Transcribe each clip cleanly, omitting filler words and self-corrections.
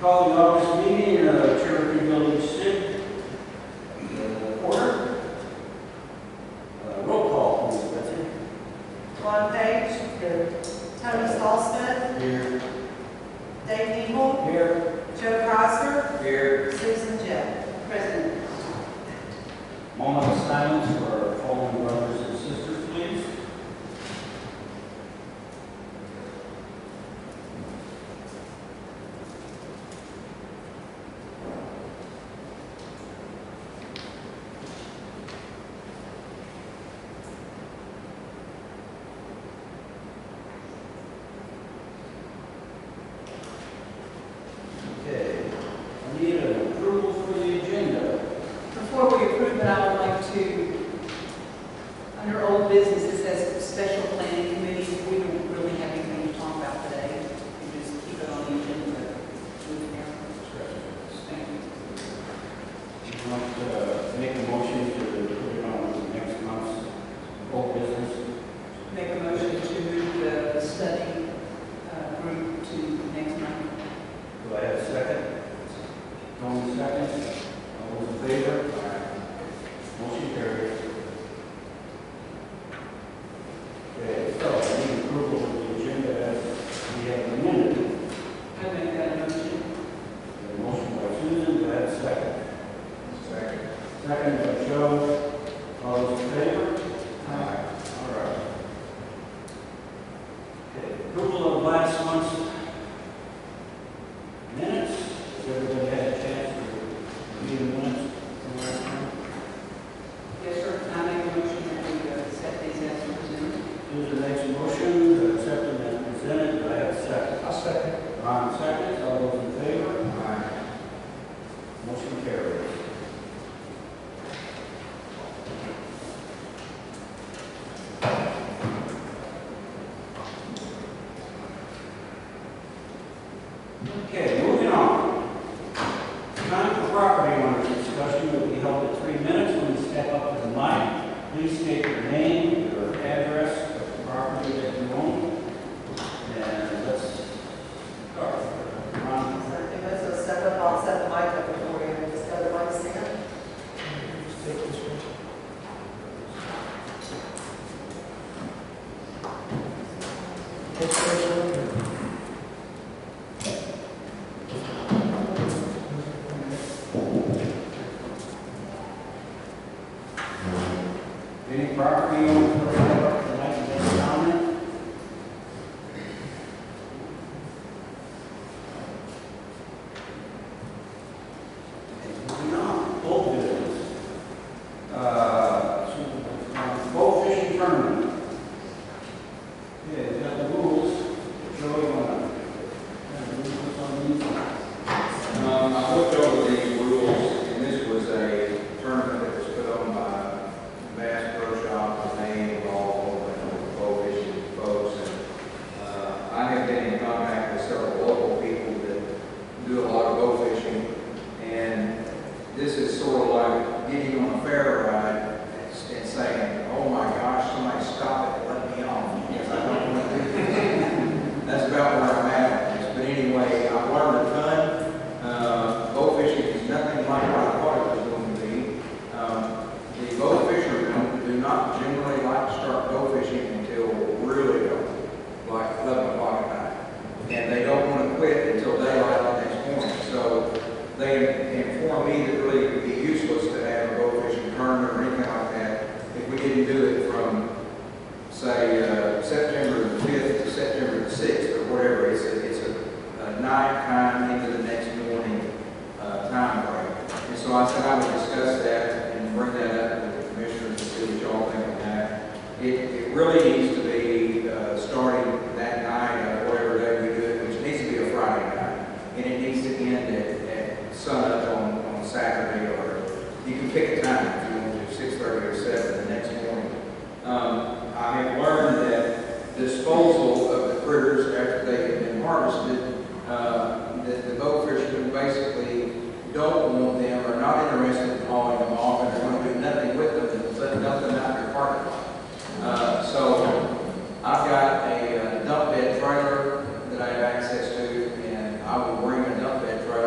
Call the August meeting of Cherokee Village Civic order. Roll call, please, Betsy. Ron Page. Here. Tony Stallsmith. Here. Dave Neal. Here. Joe Crosser. Here. Susan Jeff. President. Moment of silence for our fallen brothers and sisters, please. Okay. I need an approval for the agenda. Before we approve it, I would like to, under old business, it says special planning committee. We don't really have anything to talk about today. We just keep it on the agenda. Thank you. You want to make a motion to put it on next month's old business? Make a motion to move the study group to next month. Do I have a second? Tony, second. All those in favor? Motion carries. Okay, so I need approval of the agenda as we have amended. I make that motion. A motion by Susan, do I have a second? Second. Second by Joe. All those in favor? Aye. All right. Okay, approval of last month's minutes. Has everybody had a chance to review the minutes from last month? Yes, sir. I make a motion that we accept these as presented. Susan makes a motion to accept them as presented. Do I have a second? I'll second. Ron seconds. All those in favor? Aye. Motion carries. Okay, moving on. Time for property owners discussion will be held at 3 minutes. When you step up to the mic, please state your name, your address, of the property that you own. And let's start. Ron. Let's just step up, I'll set the mic up before we just go to mic stand. Any property owners that have up tonight and make a comment? Moving on, old business. Boat fishing tournament. Yeah, we got the rules. Joey, you want to rules on these? I looked over these rules, and this was a tournament that was put on by Bass Pro Shop, and they involve bow fishing folks. And I have been in contact with several local people that do a lot of bow fishing, and this is sort of like getting on a fair ride and saying, "Oh my gosh, somebody stop it, let me on," because I don't want to do that. That's about where I'm at on this. But anyway, I've learned a ton. Bow fishing is nothing like what I thought it was going to be. The bow fishermen do not generally like to start bow fishing until really dark, like 11 o'clock at night. And they don't want to quit until daylight the next morning. So they informed me that really it would be useless to have a bow fishing tournament or anything like that if we didn't do it from, say, September the 5th to September the 6th or whatever. It's a night time into the next morning time frame. And so I said I would discuss that and bring that up with the commissioners and see what y'all think of that. It really needs to be starting that night or whatever day we do it, which needs to be a Friday night. And it needs to end at sunup on Saturday, or you can pick a time if you want to, 6:30 or 7 the next morning. I have learned that disposal of the critters after they have been harvested, that the boat fishermen basically don't want them or not interested in hauling them off, and they're going to do nothing with them and let nothing out in their parking lot. So I've got a dump bed trailer that I have access to, and I will bring a dump bed trailer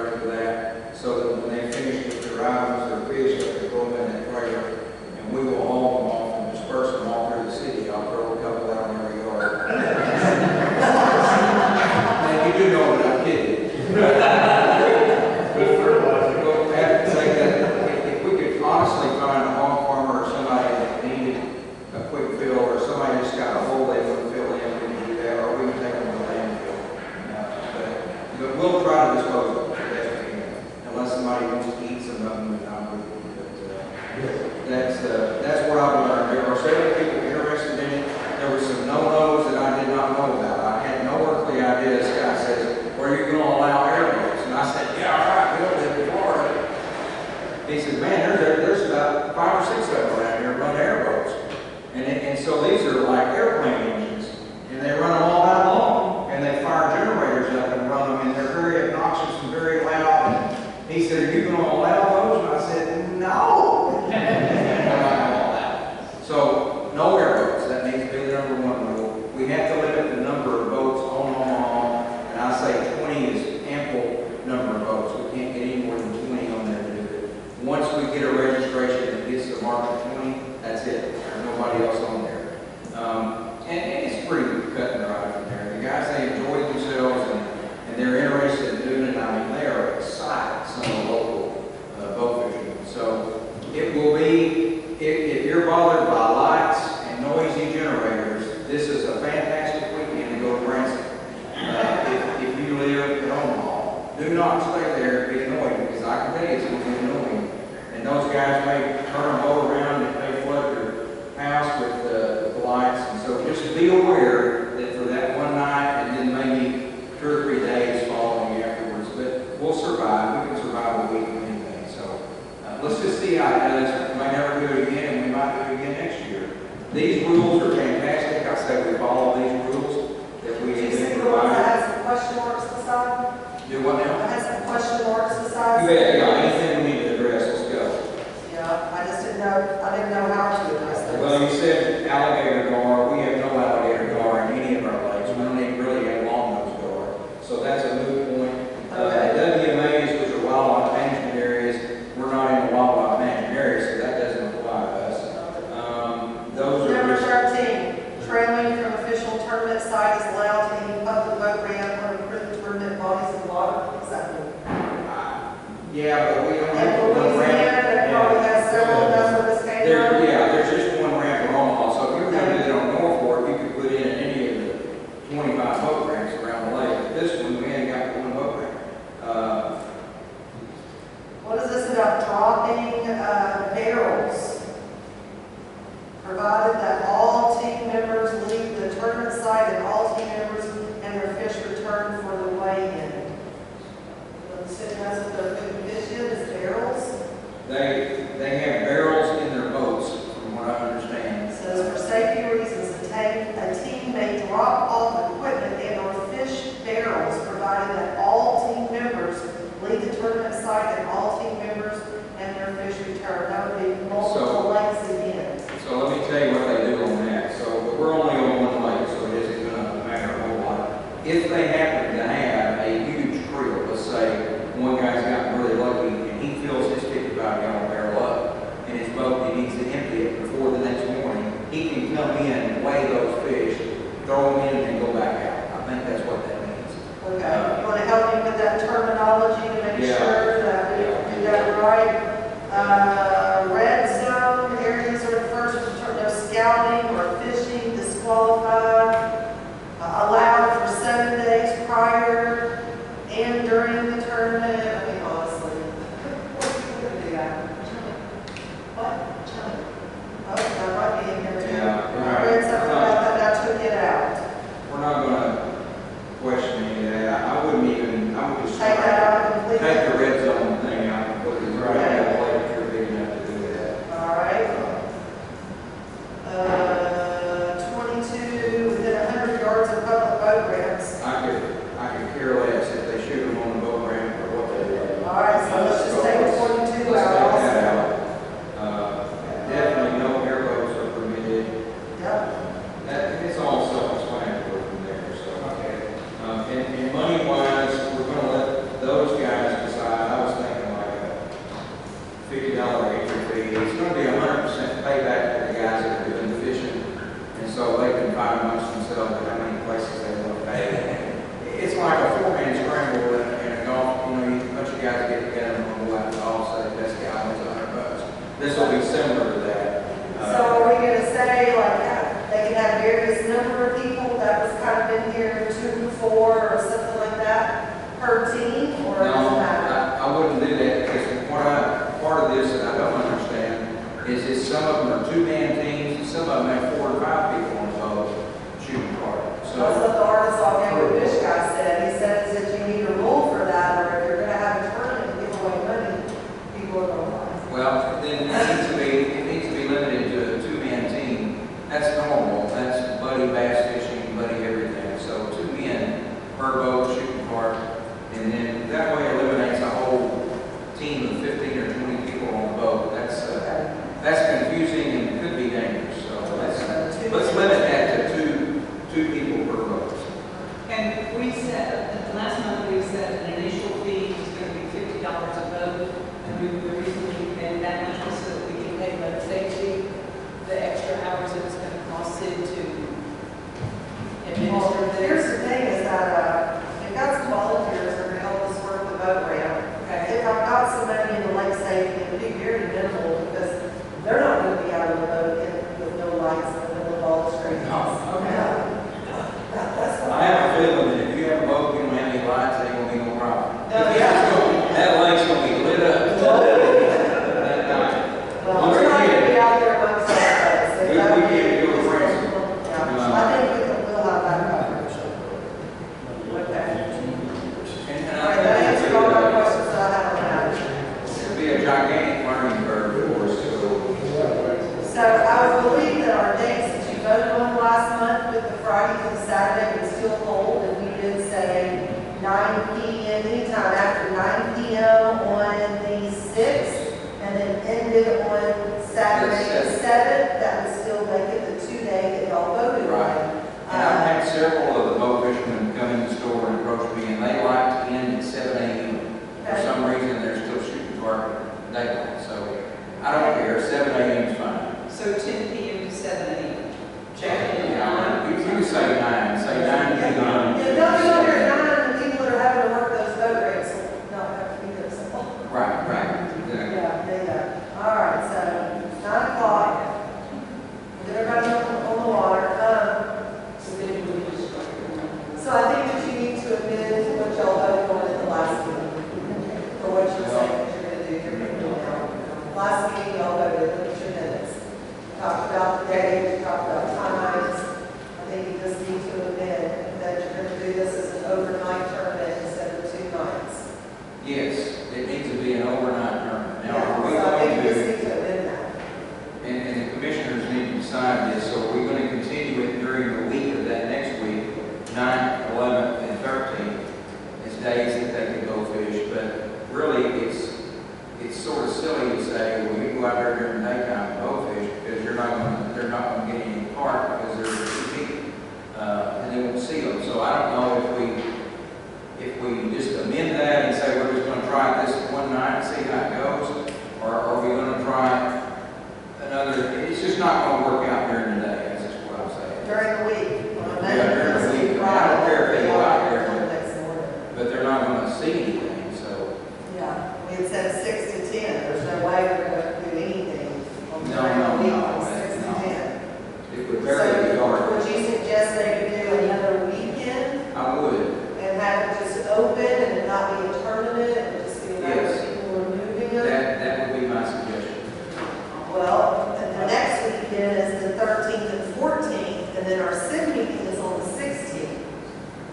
we'll try to dispose of them, as we can, unless somebody wants to eat some of them, and I'm with you. But that's what I've learned. There are several people interested in it. There were some no-nos that I did not know about. I had no earthly idea. This guy says, "Well, you're going to allow airboats?" And I said, "Yeah, all right, we don't live in Florida." He said, "Man, there's about 5 or 6 of them around here run airboats." And so these are like airplane engines, and they run them all night long, and they fire generators up and run them, and they're very obnoxious and very loud. And he said, "Are you going to allow those?" And I said, "No." I'm not going to allow that. So no airboats. That needs to be the #1 rule. We have to limit the number of boats on Omaha, and I say 20 is ample number of boats. We can't get any more than 20 on there to do it. Once we get a registration that gets the mark of 20, that's it. There's nobody else on there. And it's pretty cut and dry from there. The guys, they enjoy themselves and they're interested in doing it. I mean, they are excited, some of the local boat fishermen. So it will be, if you're bothered by lights and noisy generators, this is a fantastic weekend to go to Branson. If you live in Omaha, do not stay there and be annoyed, because I can tell you it's going to be annoying. And those guys may turn a boat around and they flood your house with the lights. And so just be aware that for that one night and then maybe 2 or 3 days following afterwards. But we'll survive. We can survive a week or anything. So let's just see how it does. We might never do it again, and we might do it again next year. These rules are fantastic. I say we follow these rules that we Did have you see been the one that provided. has the question marks beside? Do what now? That has the question marks beside? You bet. Yeah, anything we need to address, let's go. Yeah, I just didn't know how to address those. Well, you said alligator gar. We have no alligator gar in any of our lakes. We don't even really have long-nosed gar. So that's a moot point. Okay. WMAs, which are wildlife management areas, we're not in the wildlife management area, so that doesn't apply to us. Those are Number just, 13, trailing from official tournament site is allowed to any public boat ramp or approved tournament bodies of water. Is that good? yeah, but we don't And have one Louisiana, that probably ramp. has several, that's what this came There, from. yeah, there's just one ramp in Omaha, so if you were going to do it on North Fork, you could put in any of the 25 boat ramps around the lake. But this one, we ain't got one boat ramp. What is this about dropping barrels? Provided that all team members leave the tournament site and all team members and their fish return for the weigh-in. That's what they're putting fish in, is barrels. They have barrels in their boats, from what I understand. It says for safety reasons, a team may drop off equipment and or fish barrels, provided that all team members leave the tournament site and all team members and their fish return. That would be multiple lakes again. So let me tell you what they do on that. So but we're only on one lake, so it isn't going to matter a whole lot. If they happen to have a huge creel, let's say one guy's gotten really lucky and he fills his 55-gallon barrel up in his boat, he needs to empty it before the next morning, he can come in and weigh those fish, throw them in, and go back out. I think that's what that means. Okay, you want to help me with that terminology to make Yeah. sure that we do that right? Red zone areas are first, no scouting or fishing disqualified. Allowed for 7 days prior per boat, shooting park. And then that way eliminates a whole team of 15 or 20 people on the boat. That's confusing and could be dangerous. So let's limit that to two people per boat. And we said, last month we said an initial fee is going to be $50 a boat, and we recently made that much so that we can pay boat safety, the extra hours that it's going to cost it to administer Well, this. here's the thing is that, we've got some volunteers that are going to help us work the boat ramp. Okay. If I've got somebody in the lake safety, it'd be very minimal because they're not going to be out of the boat with no lights in the middle of all the streets. Oh, okay. That's what I have a feeling that if you have a boat, you don't have any lights, ain't gonna be no problem. No, yeah. That lake's gonna be lit up. That night. Well, we're not going to be out there amongst ourselves. We can't do a race. Yeah, I think we'll have that covered. Okay. And All I right, that think answered all my questions that I have. it'll be a gigantic learning curve for us, So I believe that our dates that you voted on last month with the Friday to the Saturday would still hold, and we did say 9 p.m., anytime after 9 p.m. on the 6th, and then ended on Saturday the 7th. That would still make it the 2 day that y'all voted Right. on. And I've had several of the boat fishermen come in the store and approach me, and they like to end at 7 a.m. For Okay. some reason, they're still shooting dark daylight, so I don't care, 7 a.m. is fine. So 10 p.m. to 7 a.m. Check in. Yeah, you can say 9 to 9. Yeah, don't be on there at 9, the people that are having to work those boat ramps will not have to be there, so. Right, exactly. Yeah. All right, so 9 o'clock. Get everybody on the water. So I think that you need to amend what y'all voted on at the last meeting, for what you're saying that you're going to do, you're going to do now. Last meeting, y'all voted, look at your minutes. Talked about the day, talked about times. I think you just need to amend that you're going to do this as an overnight tournament instead of 2 nights. Yes, it needs to be an overnight tournament. Now, Yeah, are we so I think going you just to, need to amend that. and the commissioners need to decide this, so are we going to continue it during the week of that next week, 9th, 11th, and 13th, as days that they can go fish? But really, it's sort of silly to say, well, you can go out there during the daytime and go fish, because they're not going to get any park because they're too deep, and they won't see them. So I don't know if we just amend that and say we're just going to try this one night and see how it goes, or are we going to try another? It's just not going to work out during the day. That's just what I'm saying. During the week. on a Monday, Yeah, during the Thursday, week. I don't care if they go out there. Friday, next morning. But they're not going to see anything. So Yeah, we had said 6 to 10, there's no way we're going to do anything on the No, week no, from 6 to no. 10. it would barely be So hard. would you suggest they could do another weekend I would. and have it just open and it not be a tournament and just be a matter Yes. of people removing them? That would be my suggestion. Well, the next weekend is the 13th and 14th, and then our SID meeting is on the 16th.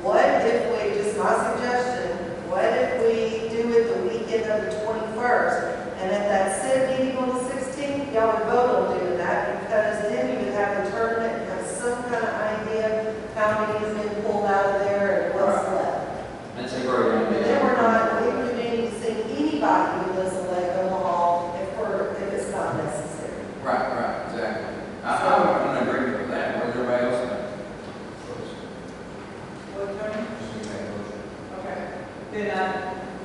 What if we, just my suggestion, what if we do it the weekend of the 21st? And at that SID meeting on the 16th, y'all would vote on doing that, because then you would have the tournament and have some kind of idea how many has been pulled out of there and what's left. That's a great And idea. then we're not including to see anybody who lives in Lake Omaha if it's not necessary. Right, exactly. I'm in agreement with that. What does everybody else think? What, Tony? Okay. Then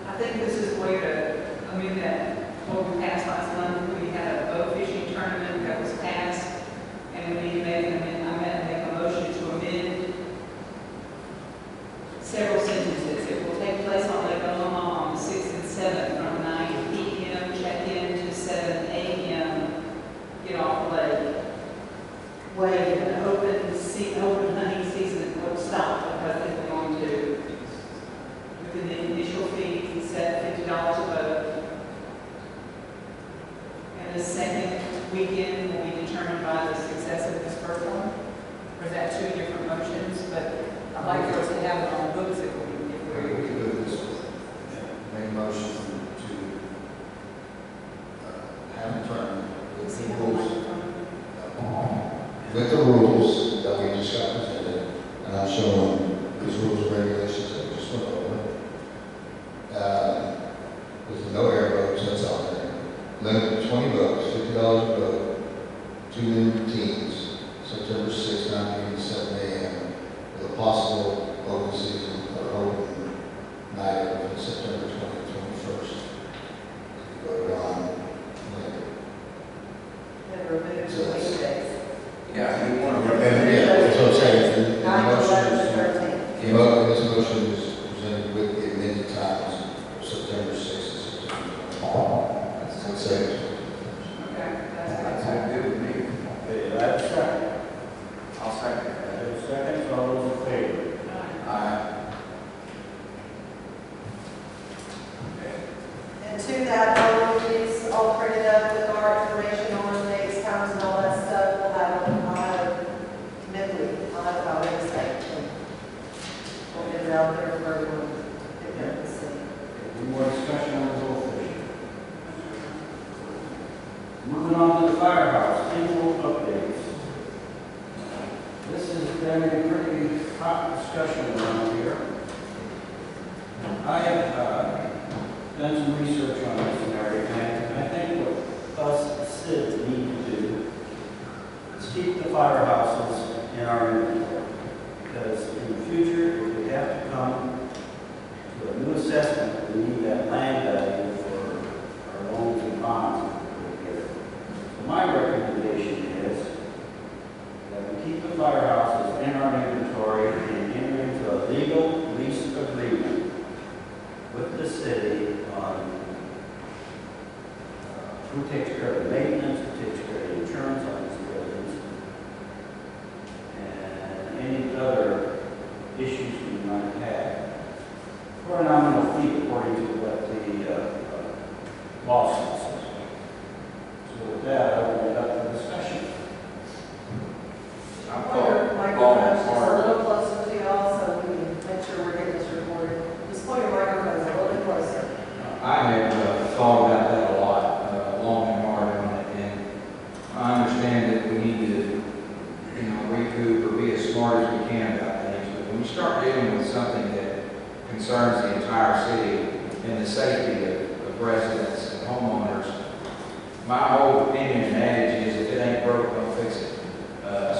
I think this is a way to amend that, what we passed last month. We had a boat fishing tournament that was passed, and we made an amendment. I meant to make a motion to amend several sentences. It will take place on Lake Omaha on the 6th and 7th from 9 p.m. check-in to 7 a.m. get off the lake. Wait, an open hunting season will stop because they're going to, within the initial fee, we set $50 a boat. And the second weekend will be determined by the success of this first one. 2 new teams, September 6th, 9 p.m. to 7 a.m., with a possible open season or open night of September 20th, 21st. Voted on later. And remove the weekdays. Yeah, you want to. That's what I'm saying. The 9, motion 11, is- and 13. This motion is presented with the amended times of September 6th and September 20th. That's it. Okay, that's That's good with me. Okay, do I have a second? I'll second I that. have a second, all those in favor? good. Aye. And to that, I will please all printed up with our information on dates, times, and all that stuff. We'll have mentally, I'll have it on Wednesday. We'll get it out there for everyone to see. Any more discussion on the whole thing? Moving on to the firehouse, annual updates. This has been a pretty hot discussion around here. I have done some research on this scenario, and I think what us as citizens need to do is keep the firehouses in our inventory. Because in the future, if we have to come to a new assessment, we need that land value for our loans and bonds. So my recommendation is that we keep the firehouses in our inventory and enter into a legal lease agreement with the city on who takes care of the maintenance, who takes care of the insurance on these buildings, and any other issues we might have, for a nominal fee according to what the lawsuit says. So with that, I will open it up for discussion. I'm Point your calling microphone just a hard. little closer to y'all so we can make sure we're getting this recorded. Just point your microphones a little bit closer. I have thought about that a lot, long and hard on it, and I understand that we need to, recoup or be as smart as we can about things, but when you start dealing with something that concerns the entire city and the safety of residents and homeowners, my whole opinion and adage is if it ain't broke, don't fix it.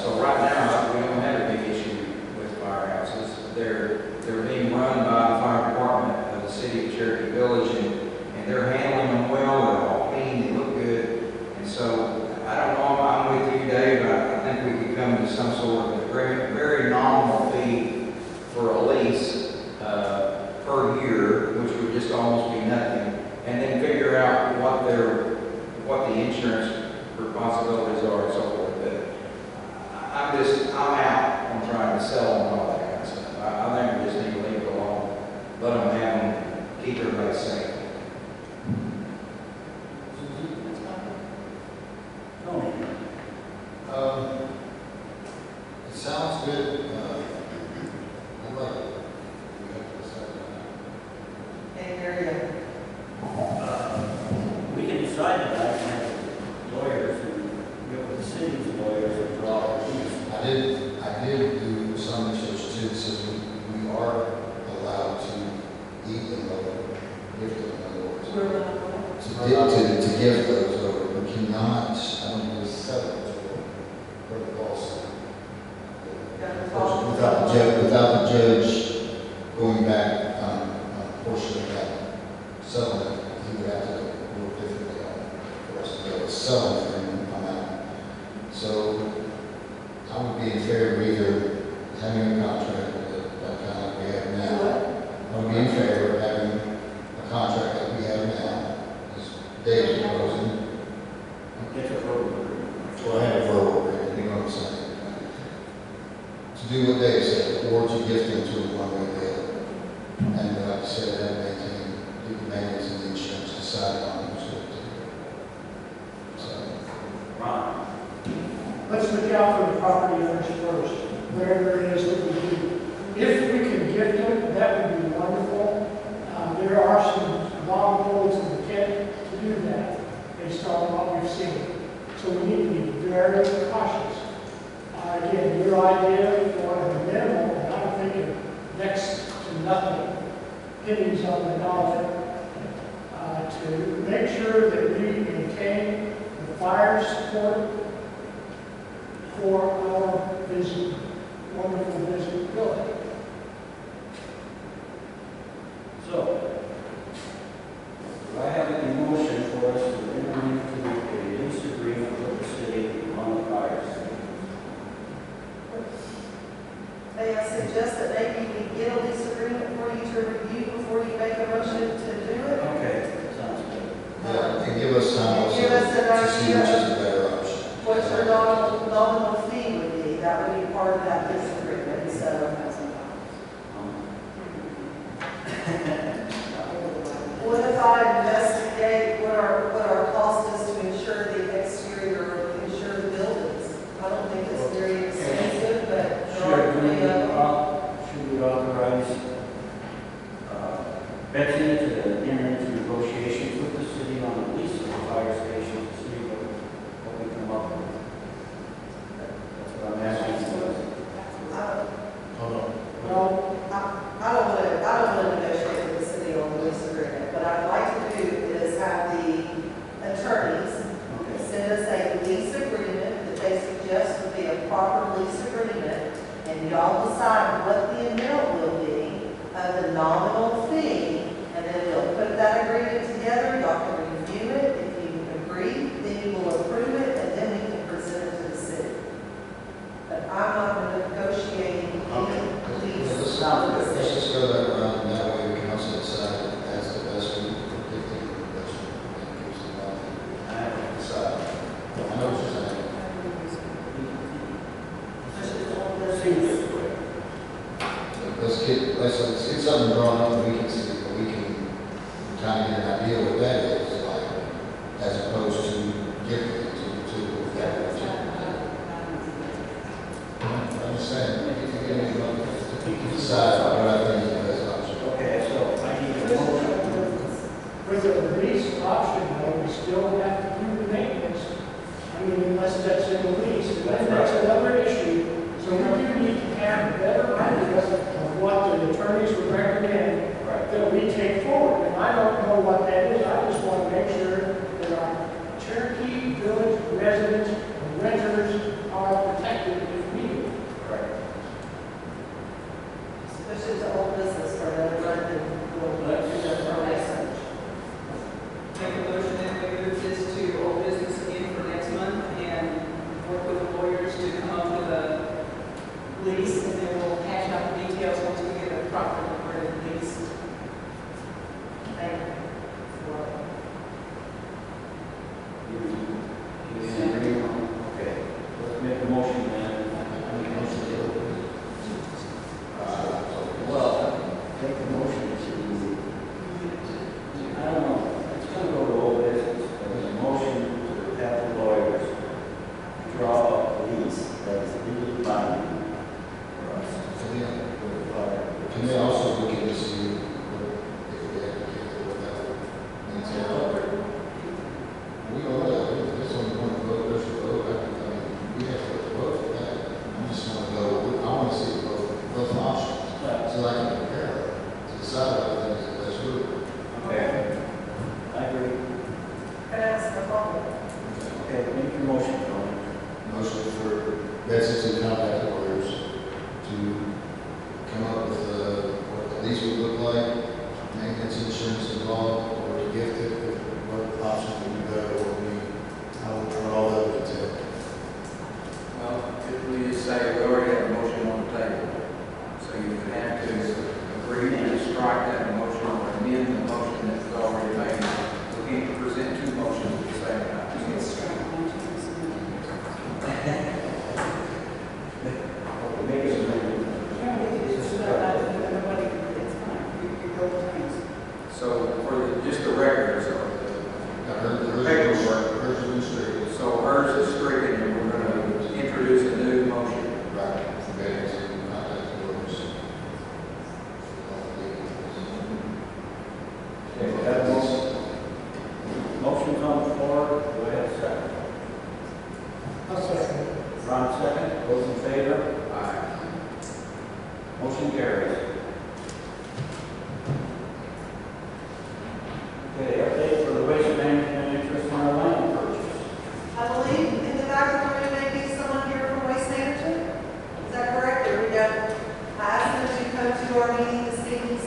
So right now, we don't have a big issue with firehouses. They're being run by the fire department of the city of Cherokee Village, and they're handling them well. They're all clean, they look good. And so I don't know, I'm with you, Dave. I think we could come to some sort of agreement, very nominal fee for a lease per year, which would just almost be nothing, and then figure out what the insurance responsibilities are and so forth. But I'm out on trying to sell them and all that kind of stuff. I think we just need to leave it alone, let them have them, keep everybody safe. Tony? It sounds good. I'd like to. We have to decide Can't hear We can decide that, and have lawyers and get with the city's lawyers and draw a piece. that. I did do some research too, so we are allowed to eat them over, gift them over. you. We're not. To give those over, we cannot, I don't know, sell those for the lawsuit. Without the judge going back on a portion of that settlement, he would have to rule differently on the rest of the settlement amount. So I would be in favor of either having a contract like kind of we have now. I would be in favor of having a contract like we have now, as Dave's proposing. Get a vote agreement. Or have a verbal agreement, you know what I'm saying? To do what Dave said, or to gift them to them one way or the other. And like I said, have maintain legal maintenance and the insurance decide on who's going to do it. So, Ron? Let's look out for the property owners first, whatever it is that we do. If we can gift them, that would be wonderful. There are some vulnerabilities in the kit to do that, based on what we've seen. So we need to be very cautious. Again, your idea for the minimal, and I'm thinking next to nothing, pennies on the dollar, to make sure that we maintain the fire support for our busy, wonderful busy building. So, do I have a motion for us to enter into a lease agreement with the city on the fire station? May I suggest that maybe we get a lease agreement for you to review before you make a motion to do it? Okay, sounds good. Yeah, and give us time also Give us an to see which idea is a better option. What your nominal fee would be, that would be part of that lease agreement, so. What if I investigate what our cost is to insure the exterior, insure the buildings? I don't think it's very expensive, but there are plenty of them. Should we authorize Betsy to enter into negotiations with the city on the lease of the fire station to see what we come up with? That's what I'm asking. Hold on. Well, I don't want to negotiate with the city on the lease agreement, but I'd like to do is have the attorneys Okay. send us a lease agreement that they suggest would be a proper lease agreement, and y'all decide what the amount will be of the nominal fee, and then we'll put that agreement together, y'all can review it, if you agree, then you will approve it, and then we can present it to the city. But I'm not negotiating any lease. Let's just go that route, and that way we can also decide if that's the best route for picking the best route and gives the money. Decide. I know what you're saying. Let's get something drawn up that we can see, that we can kind of get an idea what that is, like, as opposed to giving it to that. I'm just saying, you can decide what I think is the best option. Okay, so I need a motion. with the lease option, though, we still have to do the maintenance. I mean, unless that's in the lease, and then that's another issue. So we do need to have a better idea of what the attorneys would recommend Right. that we take forward. And I don't know what that is, I just want to make sure that our Cherokee Village residents and renters are protected if needed. Right. Especially the old business for the London, Make a motion that we move this to old business again for next month and work with the lawyers to come up with a lease, and then we'll hash out the details once we get a proper worded lease. Thank you. Okay, let's make a motion then. Well, take the motion to, I don't know, it's gonna go to old business, but there's a motion to have the lawyers draw up a lease that's legally binding for us. Can they also look into see if we have to get what that means? We don't know, this only one vote, there's a vote, I mean, we have to vote for that. I just want to go, I want to see both options, so I can compare them, to decide whether that's the best route. Okay, I agree. Can I ask a follow-up? Okay, make your motion, Tony. Motion for Betsy to contact the lawyers to come up with what the lease would look like, maintenance insurance involved, or to gift it, what option would be better, what we, how would all that would entail. Well, if we just say we already have a motion on the table, so you would have to agree to strike that motion or amend the motion that's already made. We can't present two motions at the same time. Make it amendment. So for just the record, so Hers is restricted. so hers is stricken, and we're going to introduce a new motion. Right, for Betsy to contact the lawyers. Okay, we have a motion. Motion's on the floor, go ahead, second. I'll second it. Ron, second, those in favor? Aye. Motion carries. Okay, update for the waste management interest in our land purchase. I believe in the back of the room may be someone here from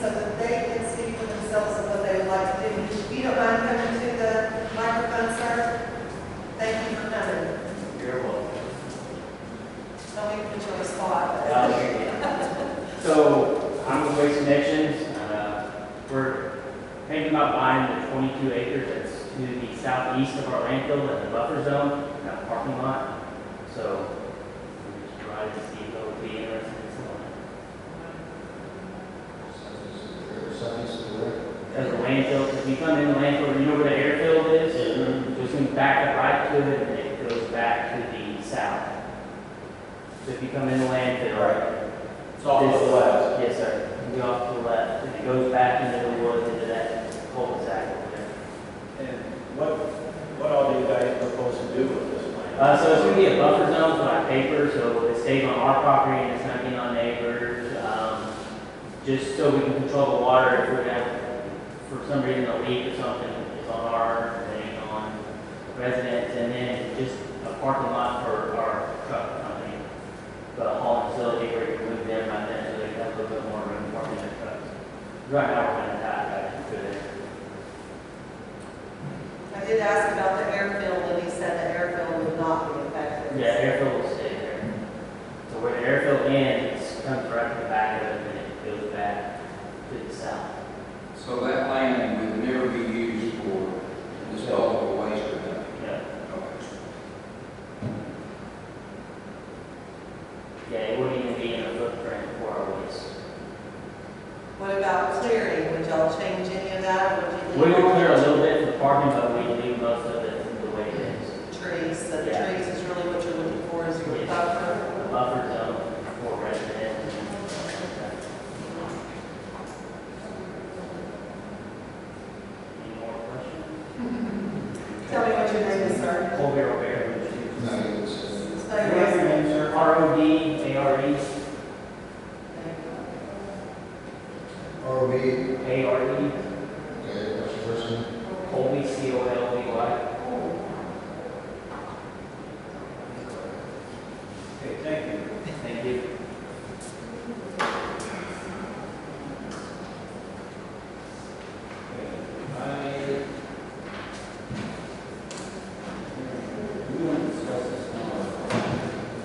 so that they can see for themselves what they would like to do. If you don't mind coming to the microphone, sir? Thank you for coming. You're welcome. Don't even put you on the spot. So, I'm with Waste Connections. We're thinking about buying the 22 acres that's to the southeast of our landfill in the buffer zone, in that parking lot. So, we just tried to see if they would be interested in selling Southeast of the way. it. As a landfill, if you come in the landfill, you know where the airfield is? Just going to back up right to it, and it goes back to the south. So if you come in the landfill, It's off to the left. yes, sir. You go off to the left, and it goes back into the woods, into that cul-de-sac over there. And what all do you guys propose to do with this land? So it's going to be a buffer zone for like paper, so it stays on our property and it's not getting on neighbors. Just so we can control the water if we're going to, for some reason, a leak or something, it's on our, it ain't on residents. And then just a parking lot for our truck company, the hauling facility where you can move them right there so they have a little bit more room parking their trucks. Right now, we're kind of tight right into it. I did ask about the airfield, and he said the airfield would not be affected. Yeah, airfield will stay there. So where the airfield ends, comes right to the back of it, and it goes back to the south. So that land would never be used for disposal of waste or nothing? Yeah. Okay. Yeah, it wouldn't even be in the footprint for our waste. What about clearing? Would y'all change any of that? Or would you We would clear a little bit for the parking, but we leave most of it the way it is. trees? So the Yeah. trees is really what you're looking for is your Yes. buffer. The buffer zone for residents. Any more questions? Tell me what your name is, sir. Colby Robert. No, it's, Spell your What's last your name. name, sir? RODARE. ROB, okay, ARE. what's your first name? Colby, COLBY. Okay, thank you. Thank you. We want to discuss this now.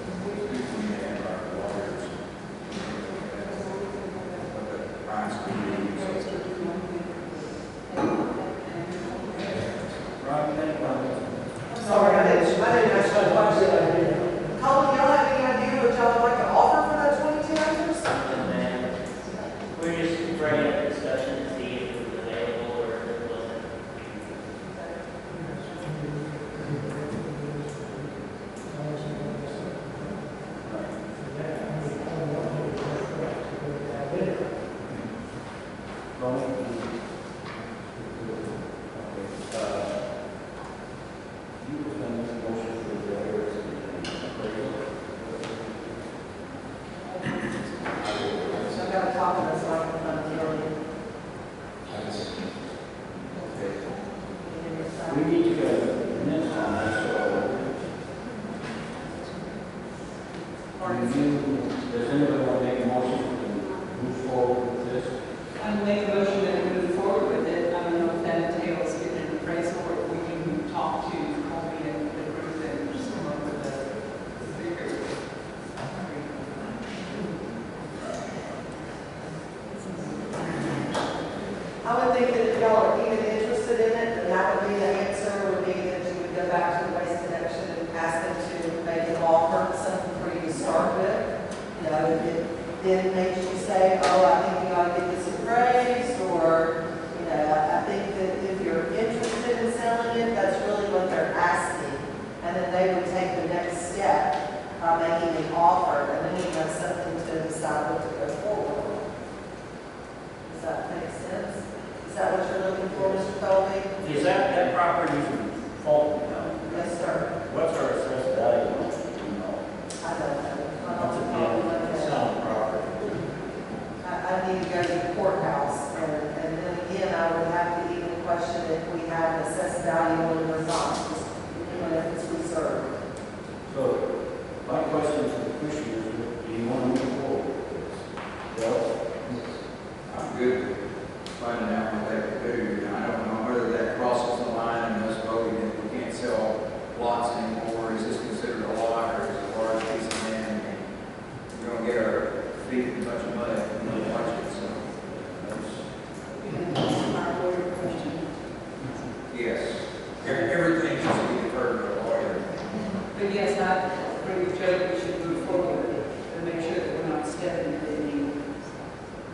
Ron, thank you. I'm sorry, I didn't ask you a question. Good idea. Colin, y'all have any idea what y'all would like to offer for that 22 acres? And then we're just bringing up discussion to see if it was available or if it wasn't. You were going to make a motion for the areas and appraisal. I've got to talk to this, so I can come to you. I can say. Okay. We need to get a minute on that, so. Does anybody want to make a motion to move forward with this? I make a motion that we move forward with it. I don't know if that entails getting an appraisal or if we can talk to Colby and the group and just come up with a figure. I would think that if y'all are even interested in it, then that would be the answer, would be that you would go back to the Waste Connection and ask them to make an offer, something for you to start with. You know, if it then makes you say, oh, I think you ought to get this appraised, or, you know, I think that if you're interested in selling it, that's really what they're asking. And then they would take the next step by making an offer, and then you have something to decide what to go forward with. Does that make sense? Is that what you're looking for, Mr. Colby? Is that property from Fulton County? Yes, sir. What's our assessed value on it? Do you know? I don't know. What's it being selling property? I need to go to the courthouse, and then again, I would have to even question if we have assessed value on the response, even if it's reserved. So, my question to the commissioners, do you want to move forward with this? Well, I'm good with finding out what they can do. Now, I don't know whether that crosses the line and us voting that we can't sell lots anymore. Is this considered a lot or is it a large piece of land? And we're gonna get our feet in a bunch of mud and we'll watch it, so. Our lawyer question. Yes, everything needs to be deferred to a lawyer. But yes, I agree with Joe, we should move forward and make sure that we're not stepping into any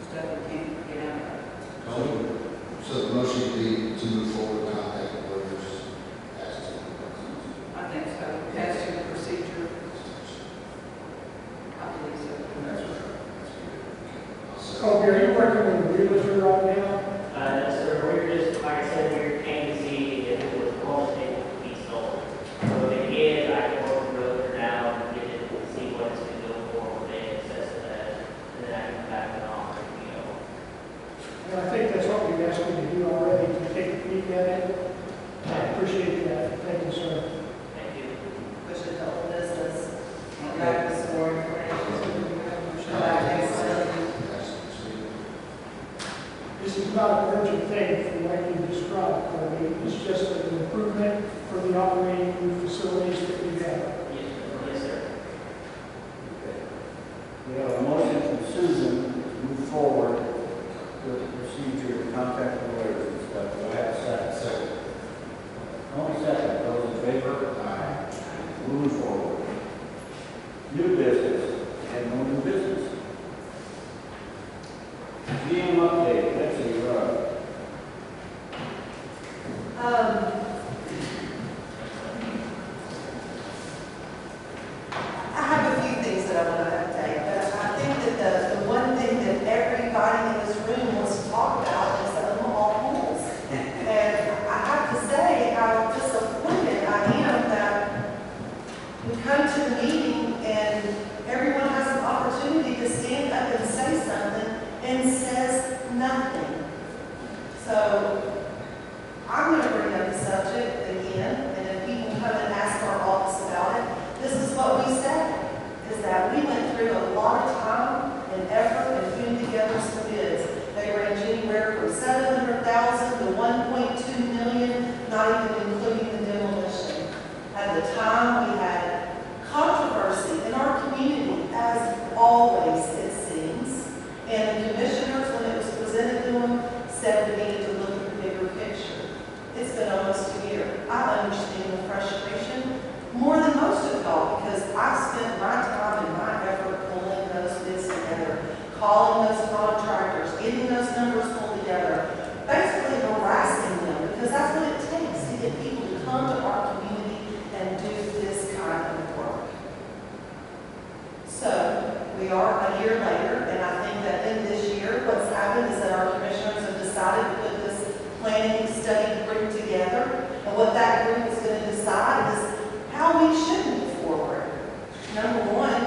stuff we can't get out of. So the motion would be to move forward, contact lawyers as to. I think so. As to the procedure, I believe so. That's right. Kobe, are you working with a realtor right now? No, sir, we're just, like I said, we're trying to see if it was going to be sold. So if it is, I can work with the realtor now and get it, see what it's been doing for, what they assess it as, and then I can come back and offer, you know. And I think that's what we asked you to do already, to take a peek at it. I appreciate that. Thank you, sir. Thank you. Push it to old business. And back to some more information. This is not an urgent thing from what you described, Kobe. It's just an improvement for the operating facilities that we have. Yes, sir. We have a motion from Susan to move forward with the procedure to contact the lawyers and stuff. Do I have a second? Second. Only second. Those in favor? Aye. Moving forward. New business. And no new business. GM update. That's a, I have a few things that I want to update, but I think that the one thing that everybody in this room wants to talk about is the Omaha pools. And I have to say how disappointed I am that we come to the meeting and everyone has an opportunity to stand up and say something and says nothing. So I'm going to bring up the subject again, and if people come and ask our office about it, this is what we said, is that we went through a lot of time and effort in putting together some bids. They range anywhere from $700,000 to $1.2 million, not even including the demolition. At the time, we had controversy in our community, as always, it seems. And the commissioners, when it was presented to them, said we needed to look at the bigger picture. It's been almost a year. I understand the frustration more than most of y'all because I spent my time and my effort pulling those bids together, calling those contractors, getting those numbers pulled together, basically harassing them because that's what it takes to get people to come to our community and do this kind of work. So we are a year later, and I think that in this year, what's happened is that our commissioners have decided to put this planning study group together, and what that group is going to decide is how we should move forward. Number one,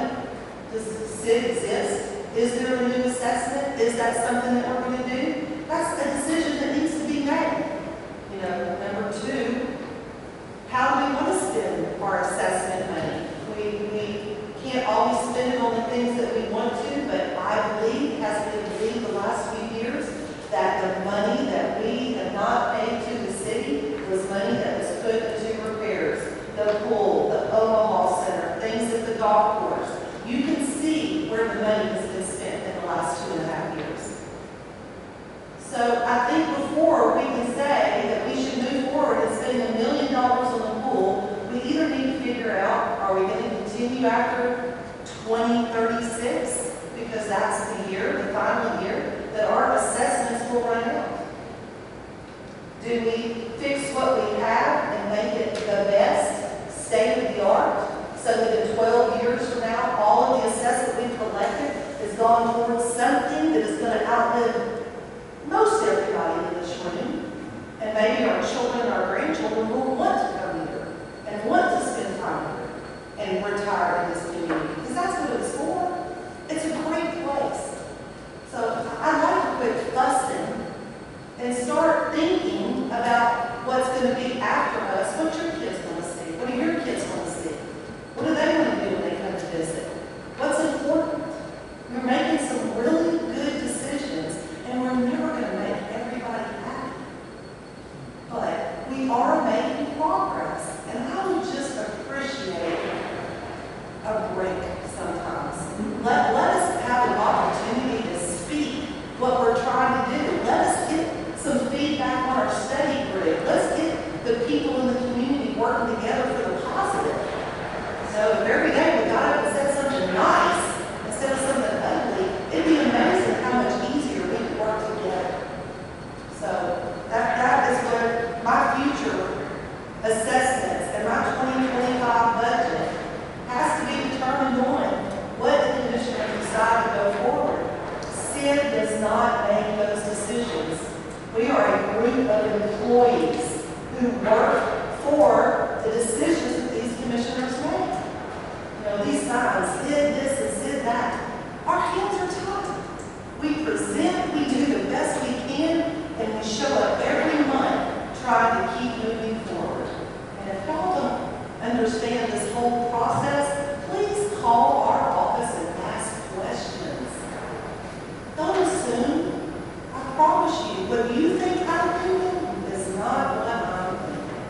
does SID exist? Is there a new assessment? Is that something that we're going to do? That's a decision that needs to be made. You know, number two, how do we want to spend our assessment money? We can't always spend it on the things that we want to, but I believe, has been believed the last few years, that the money that we have not paid to the city was money that was put into repairs. The pool, the Omaha Center, things at the golf course. You can see where the money has been spent in the last 2.5 years. So I think before we can say that we should move forward and spend $1 million on the pool, we either need to figure out, are we going to continue after 2036? Because that's the year, the final year, that our assessments will run out. Do we fix what we have and make it the best, state of the art, so that in 12 years from now, all of the assessment we've collected is gone towards something that is going to outlive most everybody in this room, and maybe our children and our grandchildren will want to come here and want to spend time here and retire in this community, because that's what it's for. It's a great place. So I'd like to quit fussing and start thinking about what's going to be after us. What your kids want to see? What do your kids want to see? What do they want to do when they come to visit? What's important? We're making some really good decisions, and we're We are a group of employees who work for the decisions that these commissioners make. You know, these signs, did this and did that. Our hands are tied. We present, we do the best we can, and we show up every month trying to keep moving forward. And if y'all don't understand this whole process, please call our office and ask questions. Don't assume. I promise you, what you think I'm thinking is not what I'm thinking.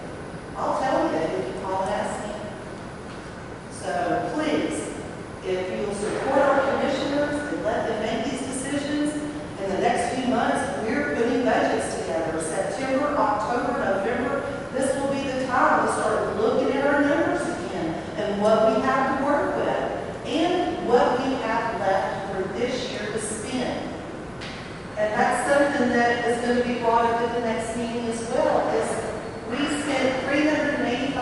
I'll tell you that if you call and ask me. So please, if you'll support our commissioners and let them make these decisions, in the next few months, we're putting budgets together. September, October, November, this will be the time to start looking at our numbers again and what we have to work with and what we have left for this year to spend. And that's something that is going to be brought up at the next meeting as well, is we spent $385,000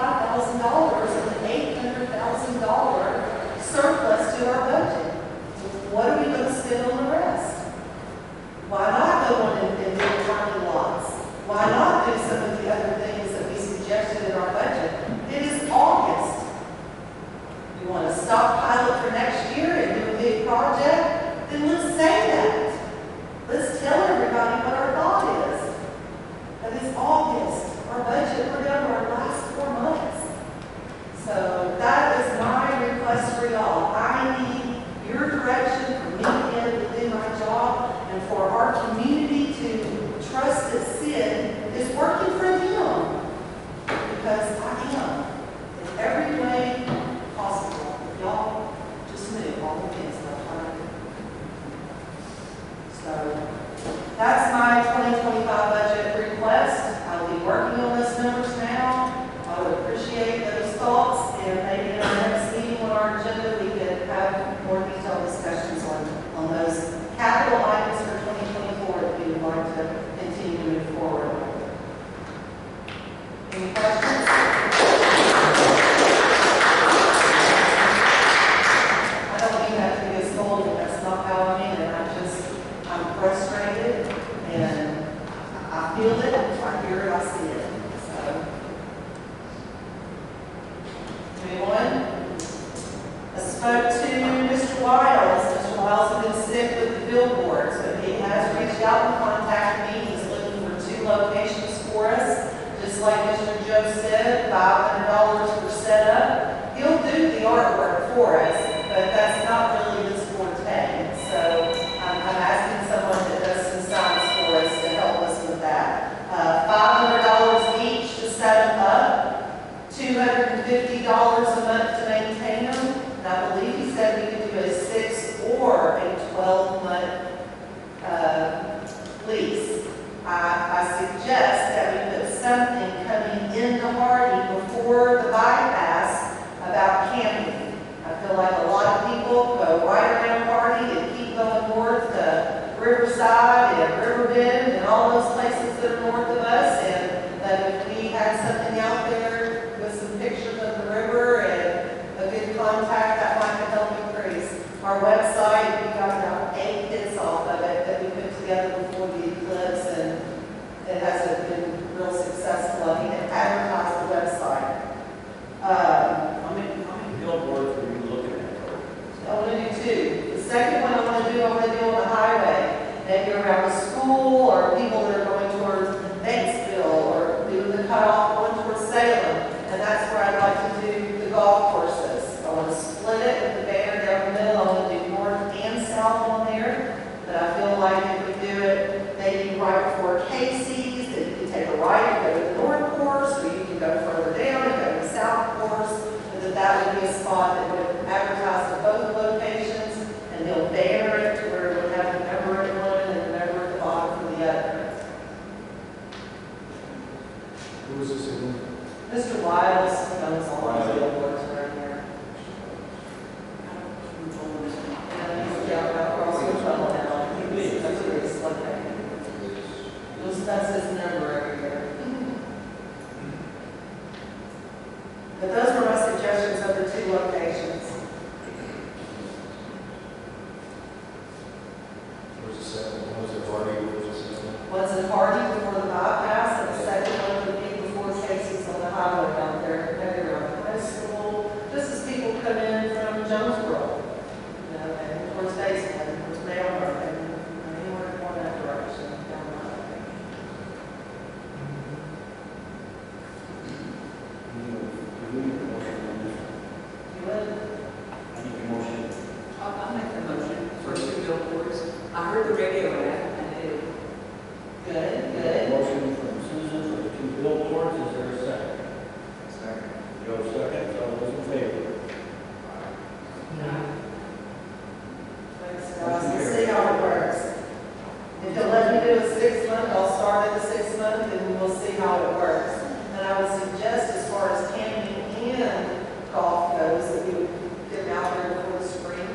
of an $800,000 surplus to our budget. What are we going to spend on the rest? Why not go on and do parking lots? Why not do some of the other things that we suggested in our budget? It is August. You want to stockpile it for next year and do a big project? Then let's say that. Let's tell everybody what our thought is. But it's August. Our budget, we're down to our last 4 months. So that is my request for y'all. I need your direction for me to be able to do my job and for our community to trust that Sid is working for them. Because I am. In every way possible. Y'all just move all the things that I'm trying to do. So that's my 2025 budget request. I'll be working on those numbers now. I would appreciate those thoughts, and maybe in our next meeting on our agenda, we could have more detailed discussions on those capital items for 2024 if you would like to continue to move forward. Any questions? I don't mean that to be a scolding. That's not how I mean it. I'm frustrated, and I feel it, I hear it, I see it. So, moving on. I spoke to Mr. Wiles. Mr. Wiles has been sick with the billboards, but he has reached out and contacted me. He's looking for 2 locations for us. Just like Mr. Joe said, $500 for setup. He'll do the artwork for us, but that's not really his forte. So I'm asking someone that does some signs for us to help us with that. $500 each to set them up, $250 a month to maintain them, and I believe he said we could do a 6 or a 12-month lease. I suggest that we put something coming into Hardy before the bypass about camping. I feel like a lot of people go right around Hardy and keep going north to Riverside and Riverbend and all those places that are north of us, and that if we had something out there with some pictures of the river and a good contact, that might help increase. Our website, we got about 8 hits off of it that we put together before the eclipse, and it hasn't been real successful. I mean, it advertised the website. How many billboards are you looking at? I want to do 2. The second one I want to do on the highway, maybe around the school or people that are going towards Batesville or doing the cutoff going towards Salem. And that's where I'd like to do the golf courses. I want to split it with the banner down the middle. I want to do north and south on there. But I feel like if we do it maybe right before Casey's, that you can take a right and go to the north course, or you can go further down and go to the south course. That would be a spot that would advertise to both locations, and they'll banner it to where it would have the number at one and the number at the bottom for the other. Who was this again? Mr. Wiles, knows all these billboards around here. Yeah, about crossing the tunnel now. That's what it's like. That's his number every year. But those were my suggestions of the 2 locations. Where's the second one? Was it Hardy? Where was the second one? One's in Hardy, Good, good. Motion from Susan for the 2 billboards, is there a second? Second. Joe seconds, all those in favor? Thanks, guys. Let's see how it works. If you'll let me do a 6-month, I'll start at the 6th month and we'll see how it works. And I would suggest as far as camping and golf goes, that we would get them out there before the spring.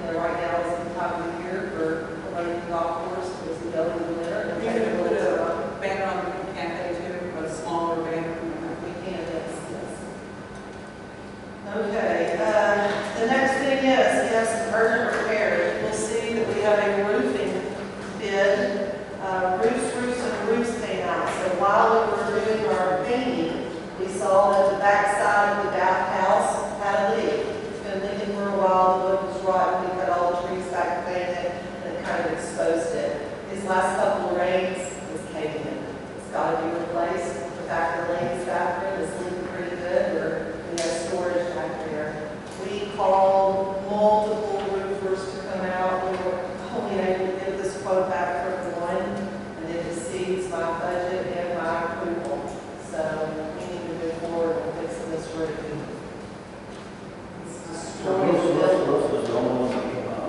You know, right now is the time of the year for promoting the golf course, because we go in the winter. and You're take gonna a put little a time. banner on the cafe too, a smaller banner. We can, yes, yes. Okay, the next thing is, we have some urgent repairs. You'll see that we have a roofing bid, roofs and roofs came out. So while we were doing our painting, we saw that the back side of the bathhouse had a leak. It's been leaking for a while, the wood was rotten, we cut all the trees back, planted, and it kind of exposed it. These last couple of rains, it's caving in. It's got to be replaced. The fact the ladies' bathroom is leaking pretty good, or we have storage back there. We called multiple roofers to come out. We were only able to get this quote back from one, and it exceeds my budget and my approval. So we need to move forward and fixing this roof. It's destroying the building. Roof was the only one that came out.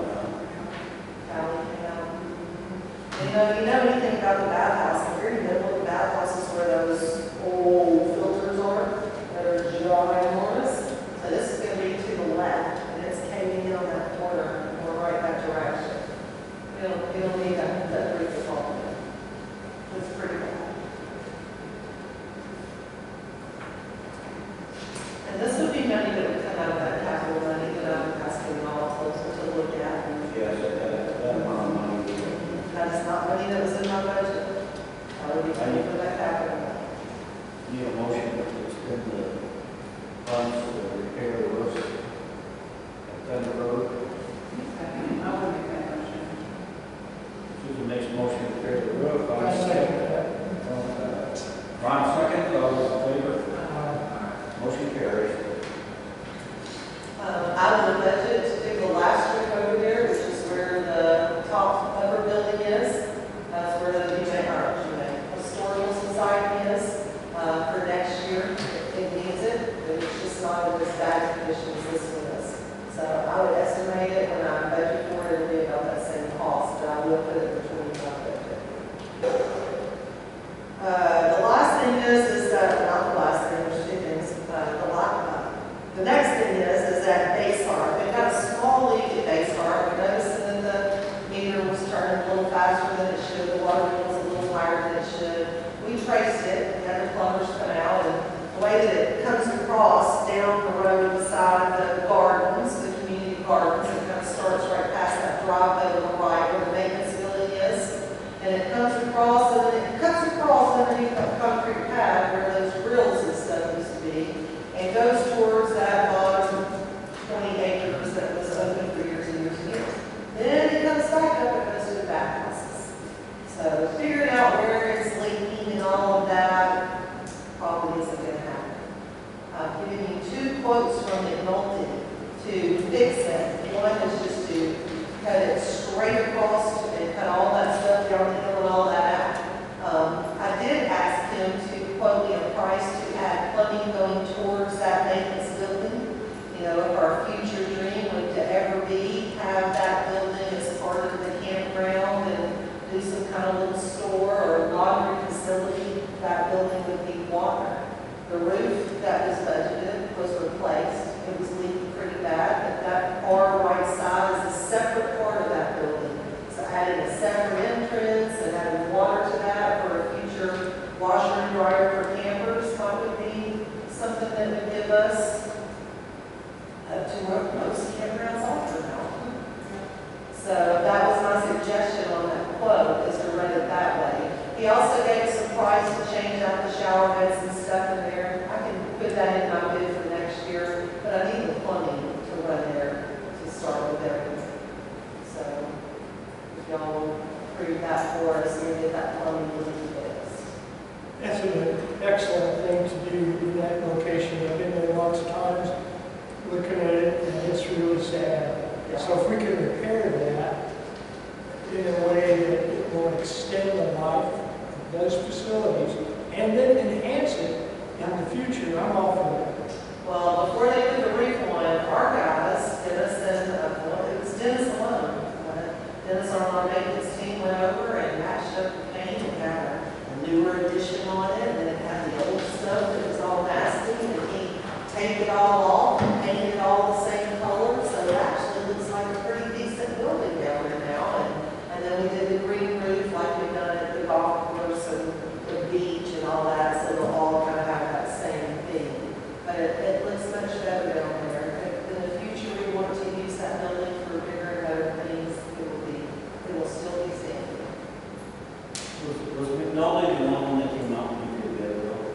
You know anything about the bathhouse, the very middle of the bathhouse is where those old filters are, that are ginormous. So this is going to be to the left, and it's caving in on that corner, and we're right that direction. It'll need that roof to fall in. It's pretty bad. And this would be money that would come out of that capital money that I'm asking all to look at. Yes, that amount of money. That's not money that was in my budget. I would be paying for that capital money. Need a motion to extend the funds to repair the roofs at Thunder Road. I will make that motion. Susan makes a motion to repair the roof. I second that. Ron seconds, all those in favor? Uh, Motion carries. Out of the budget to do the last roof over there, which is where the top upper building is. That's where the historical society is, for next year. It needs it, but it's just not in as bad condition as this one is. So I would estimate it when I budget for it, it'll be about that same cost, but I will put it between my budget. The last thing is that, not the last thing, there's 2 things. The next thing is that Base Heart. We've got a small leak at Base Heart. We're noticing that the meter was turning a little faster than it should. The water bill was a little higher than it should. We traced it, we had the plumbers come out, and the way that it comes across down the road beside the gardens, the community gardens, it kind of starts right past that driveway on the right where the maintenance building is. And it comes across, and then it cuts across underneath that concrete pad where those grills and stuff used to be, and goes towards that bottom 20 acres that was open for years and years and years. Then it comes back up and goes to the bathhouses. So figuring out where it's leaking and all of that probably isn't going to happen. I've given you 2 quotes from McNulty to fix it. One is just to cut it straight across and cut all that stuff down the hill and all that out. I did ask him to quote me a price to add plumbing going towards that maintenance building. You know, if our future dream would to ever be, have that building as part of the campground and do some kind of little store or laundry facility, that building would be water. The roof that was budgeted was replaced. It was leaking pretty bad, but that far right side is a separate part of that building. So adding a separate entrance and adding water to that for a future washer and dryer for campers would be something that would give us up to what most campgrounds offer now. So that was my suggestion on that quote, is to run it that way. He also gave us a price to change out the shower heads and stuff in there. I can put that in my bid for next year, but I need the plumbing to run there to start with everything. So if y'all will approve that for us, and get that plumbing really fixed. That's an excellent thing to do in that location. I've been there lots of times looking at it, and it's really sad. So if we can repair that in a way that it will extend the life those facilities and then enhance it in the future, I'm all for that. Well, before they put the roof on, our guys, Dennis and, well, it was Dennis alone. Dennis, our maintenance team, went over and matched up the paint and had a newer addition on it, and then it had the old stuff that was all nasty, and he taped it all off and painted it all the same color, so it actually looks like a pretty decent building down there now. And then we did the green roof like we've done at the golf course and the beach and all that, so they'll all kind of have that same theme. But it looks much better down there. In the future, we want to use that building for bigger and better things. It will still be standing. Was McNulty the one that came out and did that, though?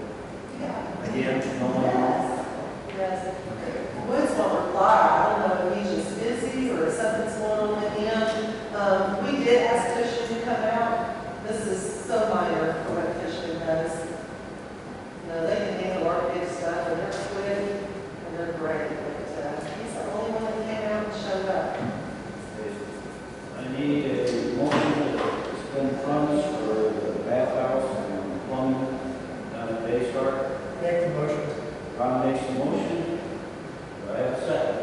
Yeah. Again, no one else? Yes. Woods won't reply. I don't know if he's just busy or something's going on with him. We did ask Cushman to come out. This is so minor for what Cushman does. You know, they can handle our big stuff, and they're quick, and they're great. But he's the only one that came out and showed up. I need a motion to spend funds for the bathhouse and plumbing down at Baystar. Make the motion. Ron makes the motion. Do I have a second?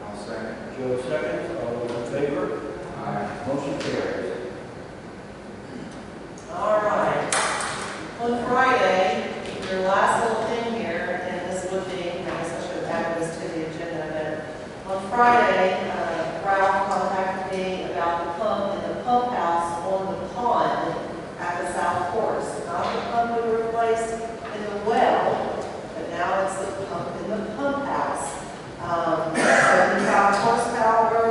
I'll second. Joe seconds. All those in favor? Aye. Motion carries. All right. On Friday, your last little thing here, and this would be, I guess I should have added this to the agenda, but on Friday, Ralph contacted me about the pump in the pump house on the pond at the South Course. Not the pump we replaced in the well, but now it's the pump in the pump house. 75 horsepower,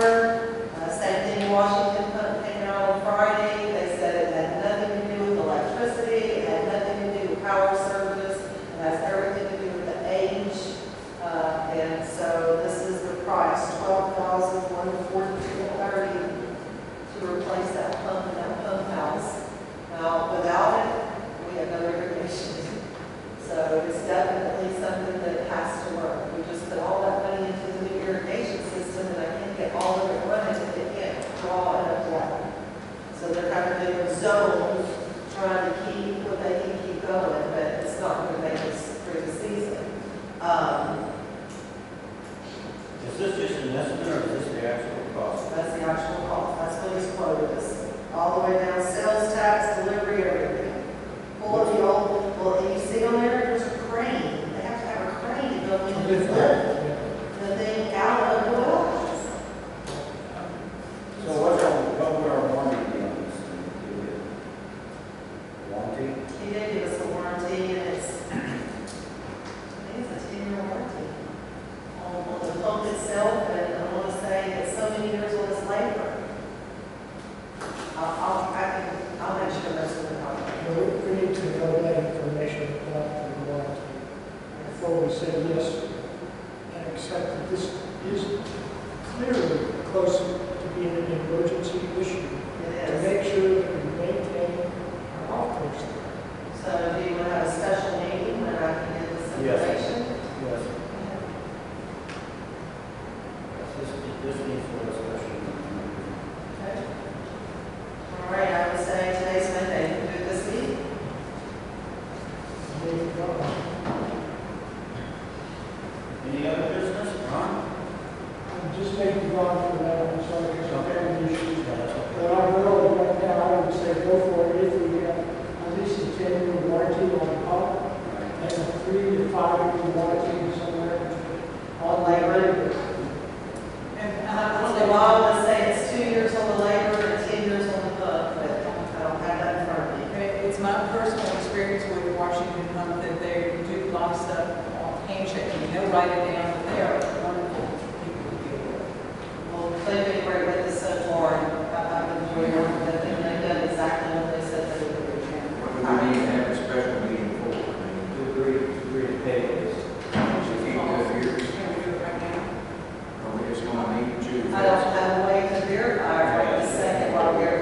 same thing, Washington pump came out on Friday. They said it had nothing to do with electricity, it had nothing to do with power service, it has everything to do with the age. And so this is the price, $12,142.30 to replace that pump in that pump house. Now, without it, we have no irrigation. So it's definitely something that has to work. We just put all that money into the new irrigation system, and I can't get all of it running if they can't draw enough water. So they're kind of doing zones, trying to keep what they can keep going, but it's not going to make us through the season. Is this just an estimate or is this the actual cost? That's the actual cost. That's what he's quoted us. All the way down, sales tax, delivery, everything. Pull up the old, well, you see on there, there's a crane. They have to have a crane to go in and lift the thing out of the well. So what would our warranty be on this thing? Warranty? He did give us a warranty, and I think it's a 10-year warranty on the pump itself, and I want to say it's so many years on this labor. I'll make sure that's in the contract. We need to know that information about the warranty before we say yes and accept that this is clearly close to being an emergency issue. It To is. make sure that we maintain our golf course. So do you want to have a special meeting when I can get this information? Yes. This needs for a special. Okay. All right, I would say today's Monday, we can do it this week. Maybe not. Any other business? Ron? Just make the run for that, I'm sorry, because I'm having issues. Yeah, that's okay. But I really, right now, I would say go for it if we have at least a 10-year warranty on the pump and a 3 to 5-year warranty somewhere on labor. And well, I want to say it's 2 years on the labor and 10 years on the pump, but I don't have that in front of me. It's my personal experience with Washington Pump that they do a lot of stuff on handshaking. They'll write it down, but they are wonderful people to deal with. Well, they've been great with us so far, and I've enjoyed working with them. They've done exactly what they said they would do. What do we need to have a special meeting for? I mean, To agree to pay this. if you go here, Can we do it right now? or we just want to meet and choose? I don't have a way to verify right this second while we're,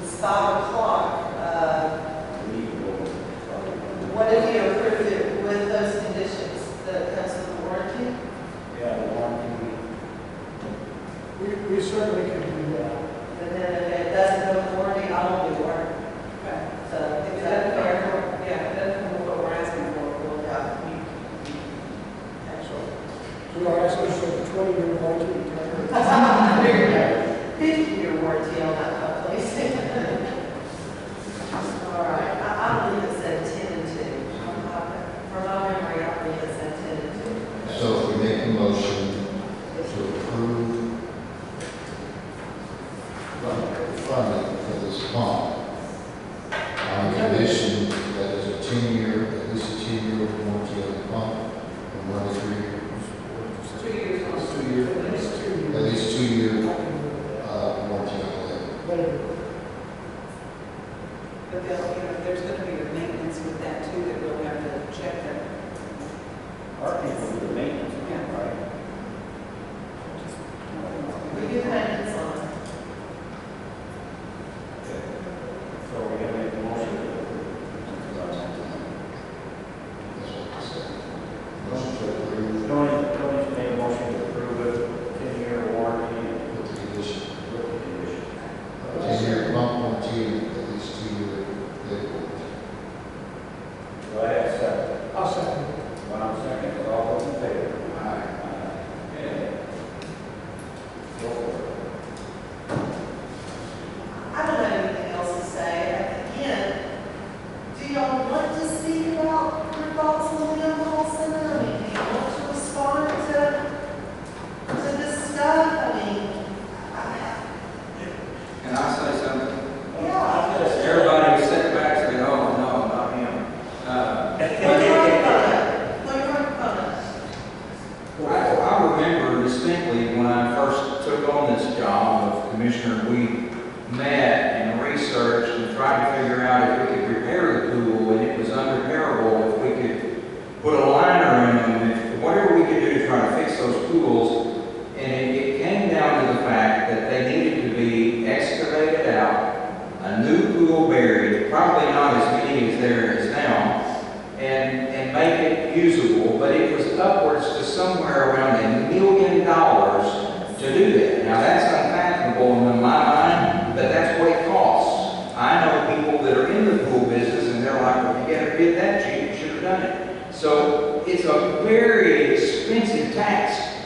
it's 5 o'clock. We need to go. What if you approve it with those conditions that comes with the warranty? Yeah, the warranty. We certainly can do that. And then if it doesn't go with warranty, I won't do warranty. But they'll, there's gonna be a maintenance with that too, that we'll have to check that. Our people do the maintenance, right? We do maintenance on it. So we're gonna make a motion. That's what I said. Motion to approve Tony's made a motion to approve it, 10-year warranty with the condition. with the condition. 10-year bump warranty, at least 2-year vehicle. Do I have a second? I'll second. One second, all those in favor? Aye. Okay. Go for it. I don't have anything else to say. Again, do y'all want to speak about your thoughts on the Hall Center? I mean, do you want to respond to this stuff? I mean, Can I say something? yeah. Everybody was sitting back saying, oh, no, not him. I remember distinctly when I first took on this job of commissioner, we met and researched and tried to figure out if we could repair the pool, and it was unrepairable, if we could put a liner in them, if whatever we could do to try to fix those pools. And it came down to the fact that they needed to be excavated out, a new pool buried, probably not as many as there is now, and make it usable, but it was upwards to somewhere around $1 million to do that. Now that's unfathomable in my mind, but that's what it costs. I know people that are in the pool business and they're like, well, if you get a bid that cheap, you should have done it. So it's a very expensive task.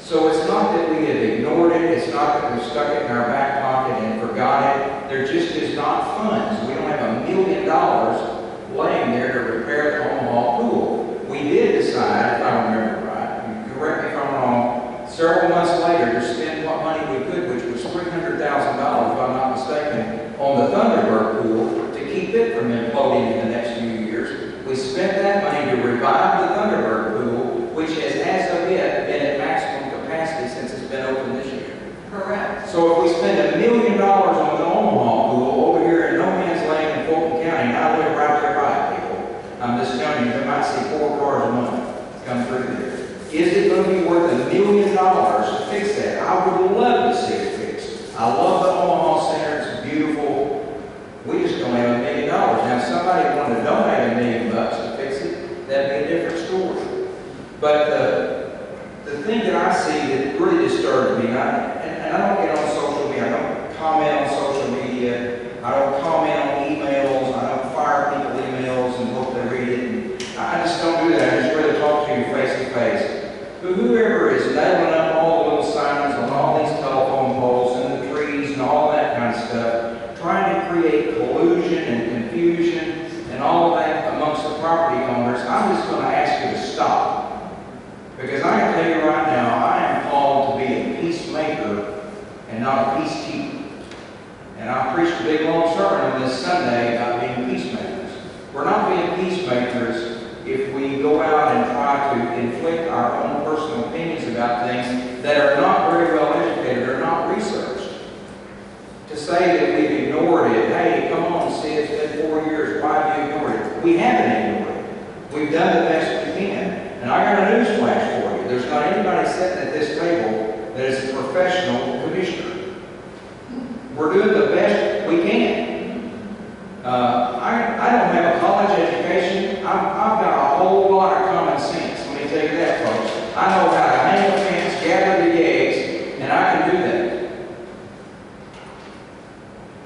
So it's not that we have ignored it, it's not that we stuck it in our back pocket and forgot it. There just is not funds. We don't have $1 million laying there to repair the Omaha pool. We did decide, if I remember right, you correct me if I'm wrong, several months later to spend what money we could, which was $300,000, if I'm not mistaken, on the Thunderbird pool to keep it from imploding in the next few years. We spent that money to revive the Thunderbird pool, which has, as of yet, been at maximum capacity since it's been open this year. Correct. So if we spend $1 million on the Omaha pool over here in no man's land in Fulton County, and I live right there by it, people, I'm just telling you, they might see 4 cars a month come through there. Is it going to be worth $1 million to fix that? I would love to see it fixed. I love the Omaha Center, it's beautiful. We just don't have $1 million. Now, if somebody wanted to donate $1 million to fix it, that'd be a different story. But the thing that I see that really disturbs me, and I don't get on social media, I don't comment on social media, I don't comment on emails, I don't fire people emails and hope they read it. And I just don't do that. I just rather talk to you face to face. But whoever is nailing up all the little signs on all these telephone poles and the trees and all that kind of stuff, trying to create collusion and confusion and all of that amongst the property owners, I'm just going to ask you to stop. Because I can tell you right now, I am called to be a peacemaker and not a peacekeeper. And I preached a big long sermon on this Sunday about being peacemakers. We're not being peacemakers if we go out and try to inflict our own personal opinions about things that are not very well educated or not researched. To say that we've ignored it, hey, come on, see, it's been 4 years, why have you ignored it? We haven't ignored it. We've done the best we can. And I got a news flash for you. There's not anybody sitting at this table that is a professional commissioner. We're doing the best we can. I don't have a college education. I've got a whole lot of common sense. Let me tell you that, folks. I know how to hang a fence, gather the eggs, and I can do that.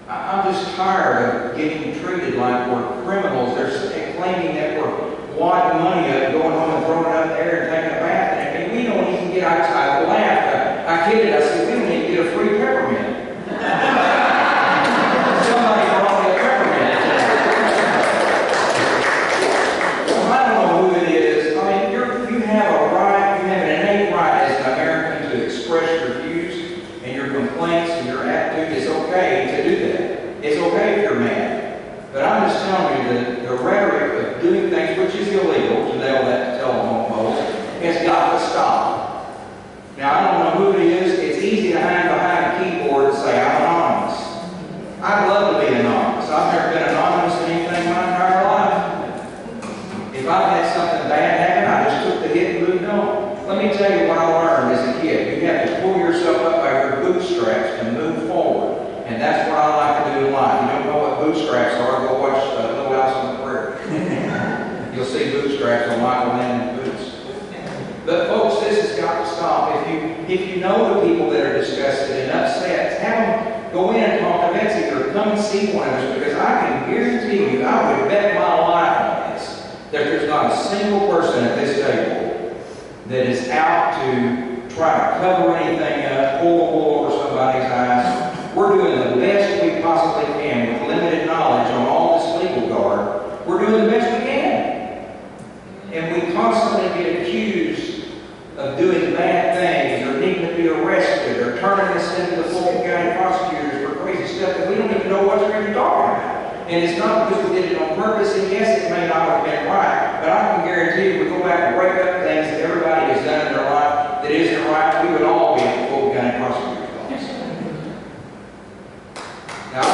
I'm just tired of getting treated like we're criminals. They're claiming that we're wadding money up, going home and throwing it up there and taking a bath. And we don't even get, I laughed. I kidded. I said, we don't even get a free peppermint. Somebody brought me a peppermint. Well, I don't know who it is. I mean, you have a right, you have an innate right as an American to express your views and your complaints and your attitude. It's okay to do that. It's okay if you're mad. But I'm just telling you that the rhetoric of doing things which is illegal, to nail that telephone pole, has got to stop. Now, I don't know who it is. It's easy let me tell you what I learned as a kid. You have to pull yourself up by your bootstraps and move forward. And that's what I like to do in life. You don't know what bootstraps are, go watch Little House on the Prairie. You'll see bootstraps on Michael Landon boots. But folks, this has got to stop. If you know the people that are disgusted and upset, have them go in and talk to Betsy or come and see one of us, because I can guarantee you, I would bet my life on this, that there's not a single person at this table that is out to try to cover anything up, pull the wool over somebody's eyes. We're doing the best we possibly can with limited knowledge on all this legal guard. We're doing the best we can. And we constantly get accused of doing bad things or needing to be arrested or turning us into the Fulton County prosecutors for crazy stuff that we don't even know what we're even talking about. And it's not because we did it on purpose, and yes, it may not have been right, but I can guarantee you, if we go back and break up things that everybody has done in their life that isn't right, we would all be in the Fulton County prosecutor's office. Now,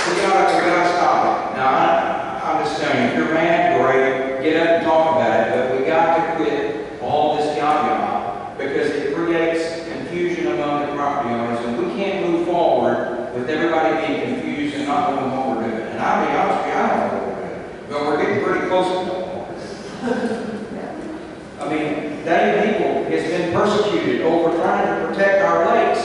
we gotta stop it. Now, I'm just telling you, if you're mad, great, get up and talk about it, but we got to quit all this yah-yah, because it creates confusion among the property owners, and we can't move forward with everybody being confused and not knowing what we're doing. And I'll be honest with you, I don't know what we're doing, but we're getting pretty close to knowing what we're doing. I mean, Dave Hinkle has been persecuted over trying to protect our lakes.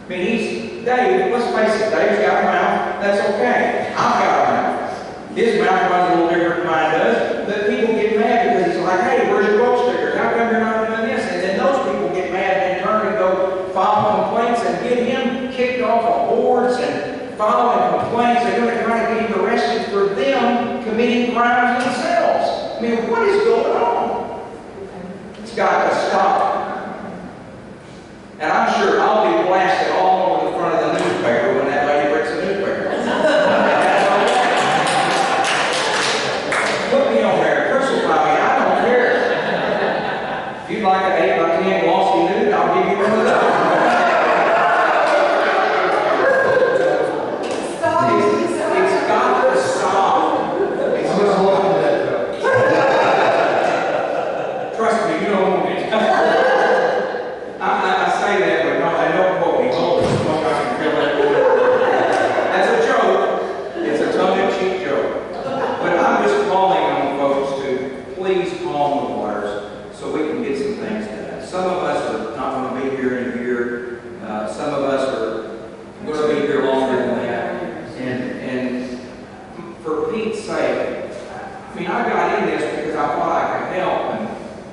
I mean, Dave, let's face it, Dave's got a mouth, that's okay. I've got a mouth. His mouth runs a little different than mine does, but people get mad because he's like, hey, where's your boat sticker? How come you're not doing this? And then those people get mad and turn and go file complaints and get him kicked off of boards and filing complaints. They're going to try to get him arrested for them committing crimes themselves. I mean, what is going on? It's got to stop. And I'm sure I'll be blasted all over the front of the newspaper when that lady breaks the newspaper. Put me on there, crucify me, I don't care. If you'd like an 8 by 10 glossy nude, I'll give you one of those. It's got to stop. It's just trust me, you don't want me. I say that, but no, I don't quote me. Oh, I can feel that. That's a joke. It's a tongue-in-cheek joke. But I'm just calling on folks to please calm the waters so we can get some things done. Some of us are not going to be here in a year. Some of us are going to be here longer than that. And for Pete's sake, I mean, I got in this because I thought I could help and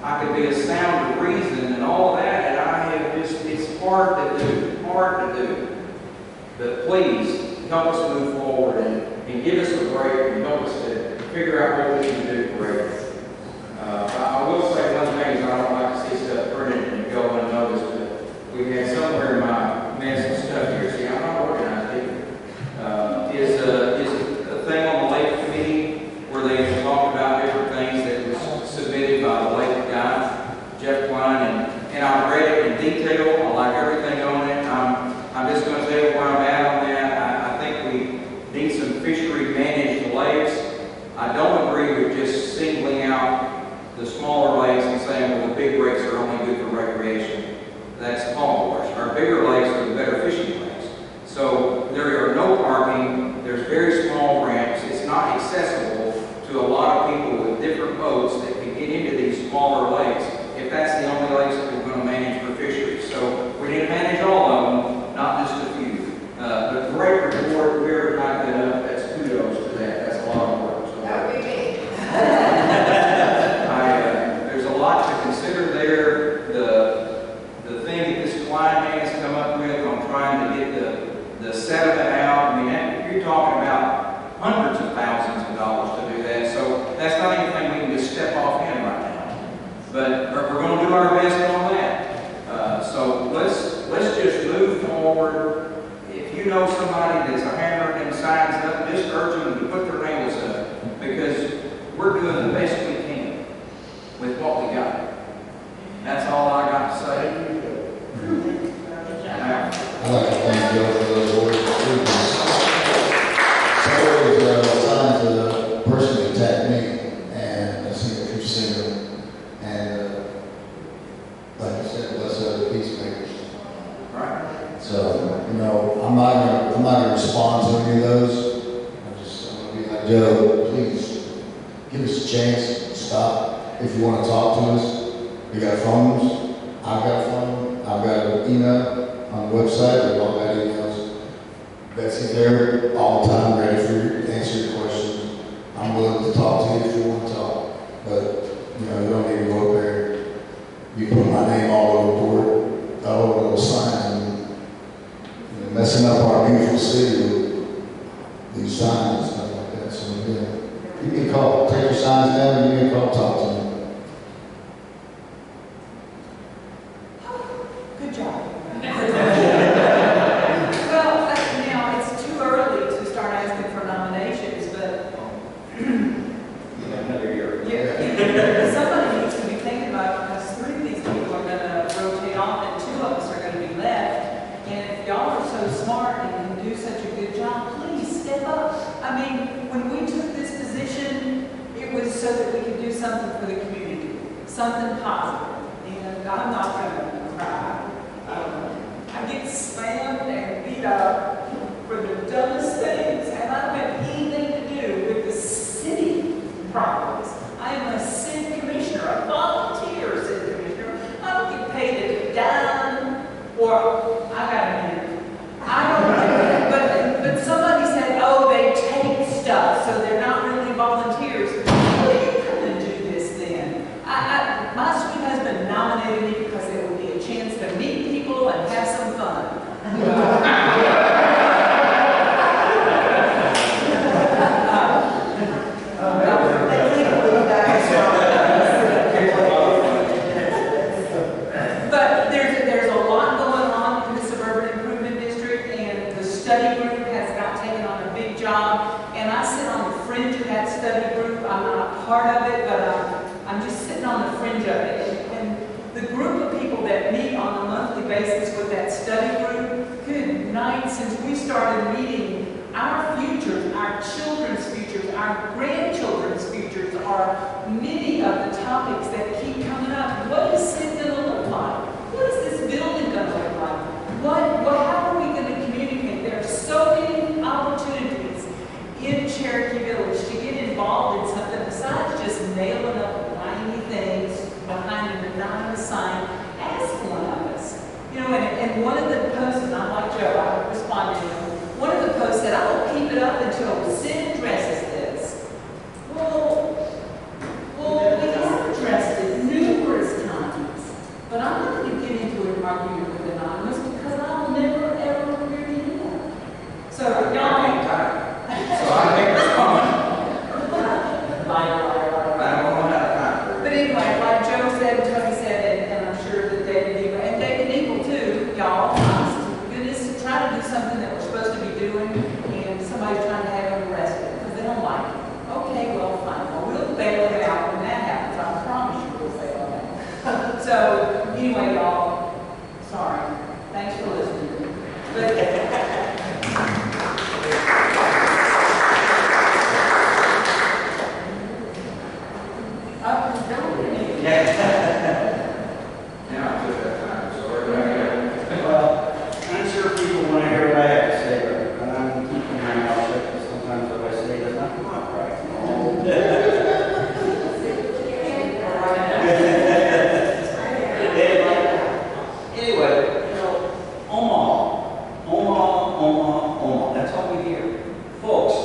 I could be a sound of reason and all that, and I have just, it's hard to do. But please, help us move forward and give us a break and help us to figure out what we can do great. I will say one thing is I don't like to see stuff printed and go unnoticed, but we had somewhere in my mess of stuff here, see, I'm not organized either, is a thing on the Lake Committee where they talked about different things that was submitted by the Lake guy, Jeff Klein, and I read it in detail. I like everything on it. I'm just going to tell you where I'm at on that. I think we need some fishery managed lakes. I don't agree with just singling out the smaller lakes and saying, well, the big lakes are only good for recreation. That's hogwash. Our bigger lakes are the better fishing lakes. So there are no parking. There's very small ramps. It's not accessible to a lot of people with different boats that can get into these smaller lakes if that's the only lakes that we're going to manage for fisheries. So we need to manage all of them, not just a few. But great report, whoever typed that up, that's kudos to that. That's a lot of work. So That would be me. there's a lot to consider there. The thing that this Klein man has come up with on trying to get the sediment out, I mean, you're talking about hundreds of thousands of dollars to do that. So that's not anything we can just step off in right now. But we're going to do our best on that. So let's just move forward. If you know somebody that's a hammer and signs up, just urge them to put their nails up, because we're doing the best we can with what we got. That's all I got to say. I'd like to thank Joe for those words of wisdom. So, signs of So, you know, I'm not gonna respond to any of those. I'm gonna be like, Joe, please, give us a chance, stop. If you wanna talk to us, we got phones, I've got a phone, I've got an email on the website, we've all got emails. Betsy's there all the time, ready for you to answer your questions. I'm willing to talk to you if you want to talk, but, you know, you don't need to go up there. You put my name all over the board, all over those signs, and you know, messing up our beautiful city with these signs and stuff like that. So, yeah, you can call, take your signs down, you can call, talk to me. Good job. Well, now, it's too early to start asking for nominations, but Another year. yeah, somebody needs to be thinking about it, because 3 of these people are gonna rotate off, and 2 of us are gonna be left. And if y'all are so smart and can do such a good job, please step up. I mean, when we took this position, it was so that we could do something for the community, something positive. And I'm not gonna cry. I get slammed and beat up for the dumbest things, and I don't have anything to do with the city problems. I am a city commissioner, a volunteer city commissioner. I don't get paid a dime, or I got a minute. I don't, but somebody said, oh, they take stuff, so they're not really volunteers. Well, you couldn't do this then. My sweet husband nominated me because it would be a chance to meet people and have some fun. But there's a lot going on in the suburban improvement district, and the study group has got taken on a big job. And I sit on the fringe of that study group. I'm not a part of it, but I'm just sitting on the fringe of it. And the group of people that meet on a monthly basis with that study group, good night, since we started meeting, our futures, our children's futures, our grandchildren's futures are many of the topics that keep coming up. What is it going to look like? What is this building going to look like? How are we going to communicate? There are so many opportunities in Cherokee Village to get involved in something besides just nailing up whiny things behind an anonymous sign. Ask one of us. You know, and one of the posts, and I'm like Joe, I responded to him. One of the posts said, I will keep it up until Sid addresses this. Well, we have addressed it numerous times, but I'm not going to get into an argument with Anonymous because I'll never, ever hear the end. So, y'all, So I think it's coming. I don't want that time. but anyway, like Joe said, Tony said, and I'm sure that David Eagle, and David Eagle too, y'all, honest to goodness, try to do something that we're supposed to be doing, and somebody's trying to have them arrested because they don't like it. Okay, well, fine. Well, we'll bail them out when that happens. I promise you we'll bail them out. So, anyway, y'all, sorry. Thanks for listening. But, Now, to that time, so we're going Well, I'm sure people want to hear what I have to say, but I'm keeping my mouth shut because sometimes what I say does not come out right. Anyway, you know, Omaha, that's all we hear. Folks,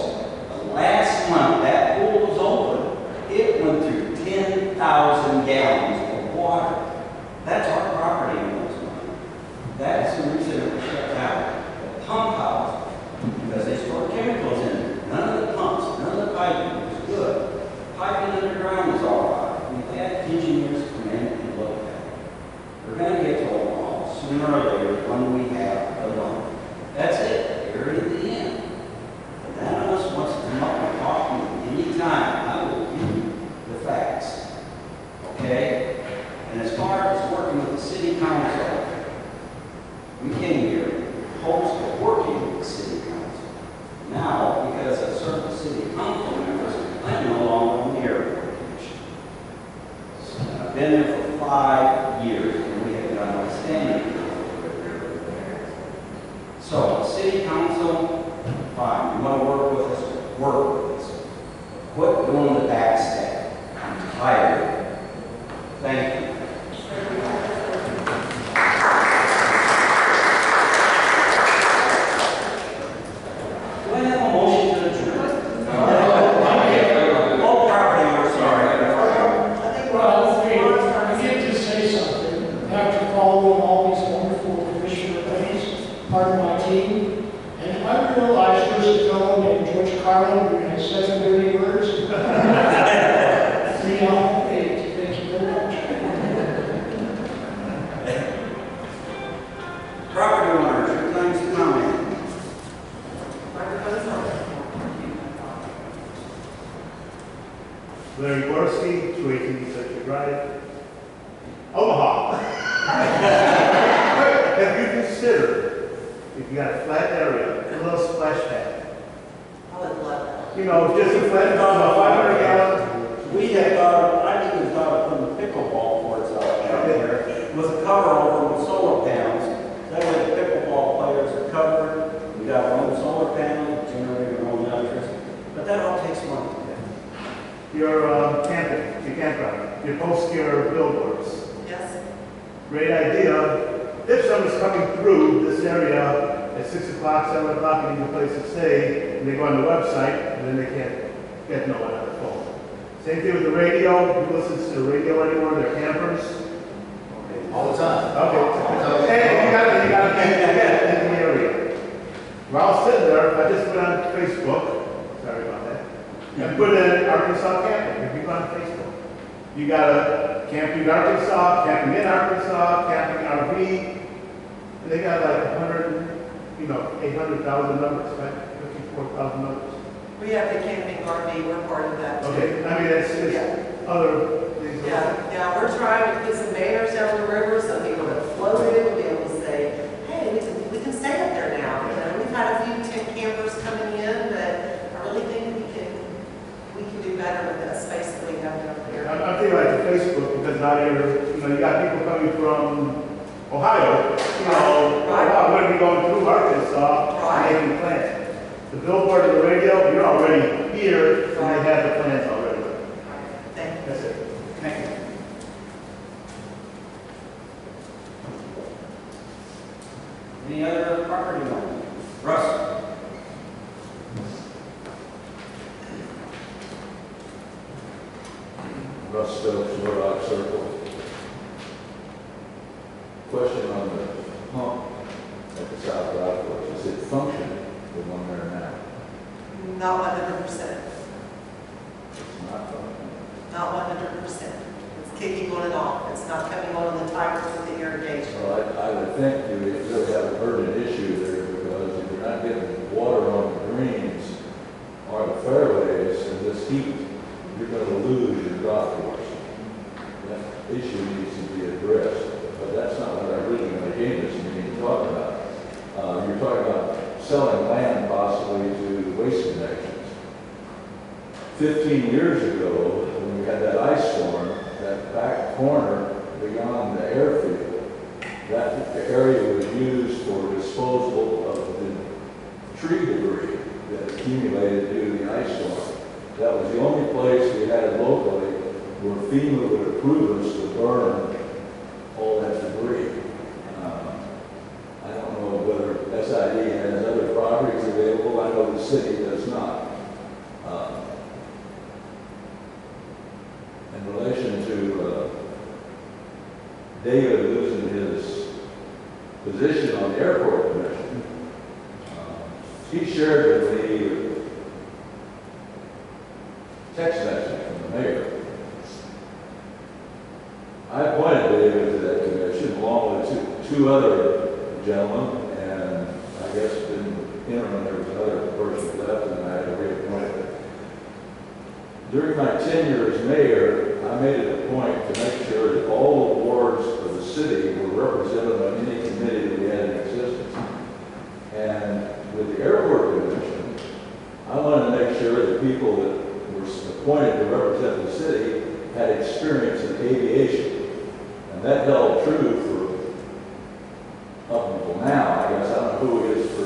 last month that pool was open, it went through 10,000 gallons of water. That's our property in those months. That's the reason it was shut down. The pump house, because they store chemicals in it. None of the pumps, none of the piping was good. Piping underground is all right. We've had engineers come in and look at it. We're going to get to Omaha sooner or later when we have the loan. That's it. We're at the end. But none of us wants to come up and talk to you anytime. I will give you the facts. Okay? And as far as working with the city council, we came here in hopes of working with the city council. Now, because of certain city council members, I'm no longer on the airport commission. I've been there for 5 years, and we have done outstanding. So, city council, fine, you want to work with us, work with us. Quit doing the backstab. I'm tired of it. Thank you. Do I have a motion to adjourn? Oh, property owner, sorry. I think we're Well, all, I get to say something, after following all these wonderful commissioner ladies, part of my team, and I realized there's a fellow named George Carlin who has 7 dirty words. 3 on 8, thank you very much. Property owners, your time's coming. microphone's on. Larry Gorski, 218 Century Drive, Omaha. Have you considered, if you got a flat area, a little splash pad? I would love that. You know, just a flat, about 500 gallon. We had thought, I even thought of putting pickleball courts out there with a cover over them with solar panels. That way the pickleball players are covered. We got our own solar panel, generate our own electricity. But that all takes money. You're camping, you campground, you post your billboards. Yes? Great idea. If someone's coming through this area at 6 o'clock, 7 o'clock, and need a place to stay, and they go on the website, and then they can't get no one on the phone. Same thing with the radio. Who listens to the radio anymore? They're campers. All the time. Okay. Hey, you got to get in the area. While I was sitting there, I just went on Facebook. Sorry about that. And put in Arkansas camping. If you go on Facebook, you got a camping in Arkansas, camping in Arkansas, camping RV. And they got like 800,000 numbers, right? 54,000 numbers. We have the camping RV, we're part of that too. Okay, I mean, it's other things. Yeah, we're trying to put some banners down the river so people that float it will be able to say, hey, we can stay up there now. You know, we've had a few tent campers coming in, but I really think we can do better with that space that we have up there. I'm thinking like the Facebook because now you got people coming from Ohio, Right. wow, when are we going through Arkansas, Right. making plans? The billboard and the radio, you're already here, and Right. they have the plans already. Thank you. That's it. Thank you. Any other property owners? Russ? Russ Stokes, Murdoch Circle. Question on the pump at the South Driveway. Is it functioning, the one there now? Not 100%, It's not functioning. not 100%. It's kicking on and off. It's not coming on the tires with the irrigation. Well, I would think you really have an urgent issue there because if you're not getting water on the greens or the fairways in this heat, you're going to lose your golf course. That issue needs to be addressed, but that's not what I originally came to this meeting to talk about. You're talking about selling land possibly to waste connections. 15 years ago, when we had that ice storm, that back corner beyond the airfield, that area was used for disposal of the tree debris that accumulated due to the ice storm. That was the only place we had locally where FEMA would approve us to burn all that debris. I don't know whether SID has other properties available. I know the city does not. In relation to David losing his position on the airport commission, he shared with me text message from the mayor. I appointed David to that commission along with two other gentlemen, and I guess in the interim there was another person left and I had to reappoint him. During my tenure as mayor, I made it a point to make sure that all the wards of the city were represented on any committee that we had in existence. And with the airport commission, I wanted to make sure that people that were appointed to represent the city had experience in aviation. And that held true for up until now. I guess I don't know who it is for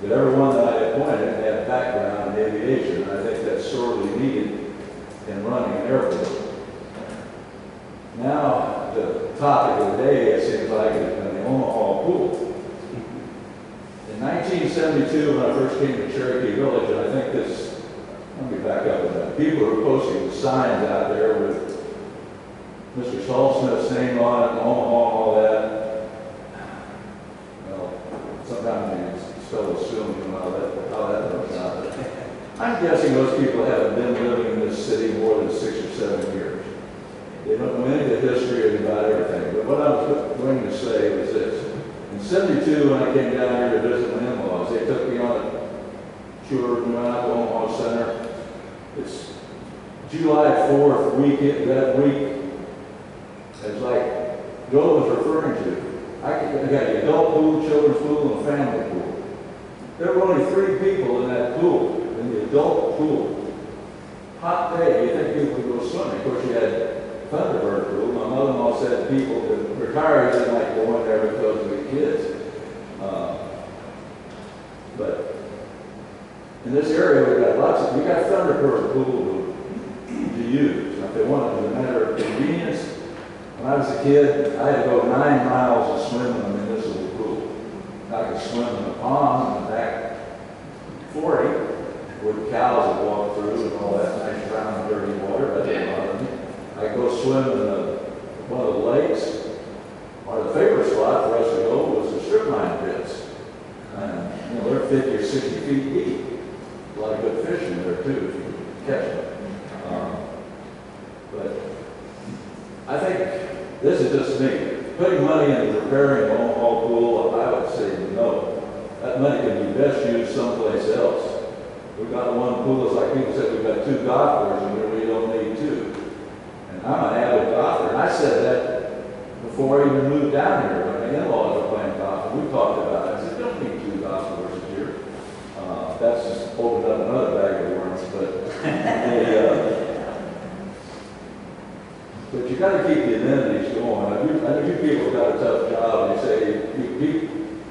But everyone that I appointed had background in aviation, and I think that's sorely needed in running an airport. Now, the topic of the day, it seems like, has been the Omaha pool. In 1972, when I first came to Cherokee Village, and I think this, let me back up a minute. People were posting signs out there with Mr. Saltsmith's name on it, and Omaha and all that. Well, sometimes you still assume how that works out. I'm guessing those people haven't been living in this city more than 6 or 7 years. They don't know any of the history about everything. But what I was going to say was this. In 72, when I came down here to visit my in-laws, they took me on a tour. We went out to Omaha Center. It's July 4th weekend, that week. It's like Joe was referring to. I got the adult pool, children's pool, and a family pool. There were only 3 people in that pool, in the adult pool. Hot day, you think people would go swimming. Of course, you had Thunderbird pool. My mother-in-law said people, the retirees didn't like going there because of the kids. But in this area, we got Thunderbird pool to use. If they wanted, as a matter of convenience, when I was a kid, I had to go 9 miles to swim in a municipal pool. I could swim in a pond in the back 40, where the cows would walk through and all that nice brown dirty water. That didn't bother me. I could go swim in one of the lakes. Our favorite spot for us to go was the strip mine pits. And, they're 50 or 60 feet deep. A lot of good fish in there too, if you could catch them. But I think this is just me. Putting money into repairing the Omaha pool, I would say no. That money can be best used someplace else. We've got one pool, it's like people said, we've got 2 golf courses and we don't need 2. And I'm an avid golfer, and I said that before I even moved down here. When my in-laws were playing golf, and we talked about it. I said, don't need 2 golf courses here. That's just opened up another bag of worms, but you got to keep the amenities going. I know you people got a tough job. And you say,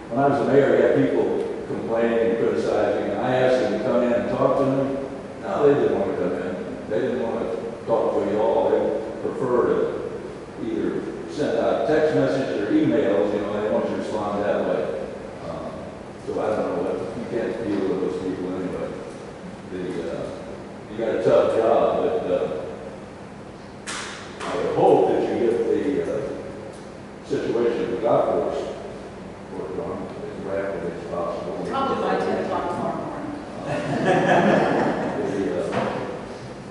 when I was the mayor, you had people complaining and criticizing. And I asked them to come in and talk to them. No, they didn't want to come in. They didn't want to talk to you all. They prefer to either send out text messages or emails. They want you to respond that way. So I don't know what, you can't deal with those people anyway. You got a tough job, but I would hope that you get the situation of the golf course worked on as rapidly as possible. Probably by 10 o'clock tomorrow morning.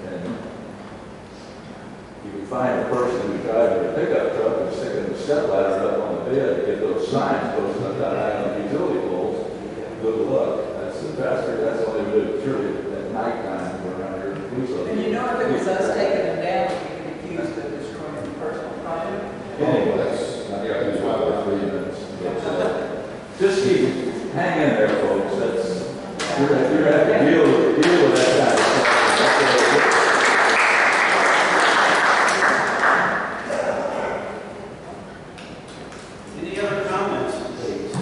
And you can find a person who's driving a pickup truck and sticking the step ladder up on the bed to get those signs posted up that high on the utility poles. Good luck. That's the pastor. That's all they do. Surely at nighttime we're around here. And if it was us taking them down, we could be accused of destroying personal property. Anyways, I got to 12 or 3 minutes. Just keep hang in there, folks. You're going to have to deal with that kind of stuff. Any other comments, please?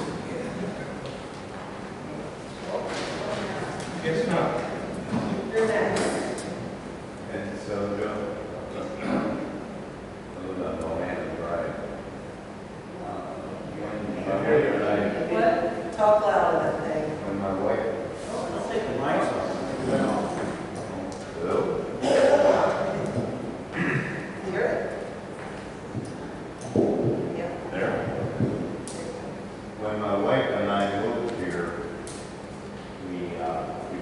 It's not. You're next. And so, Joe, I live on Mohan Drive. What? Talk loud in that thing. When my wife, Let's take the mics off. hello? Hear it? Yeah. There. When my wife and I moved here, we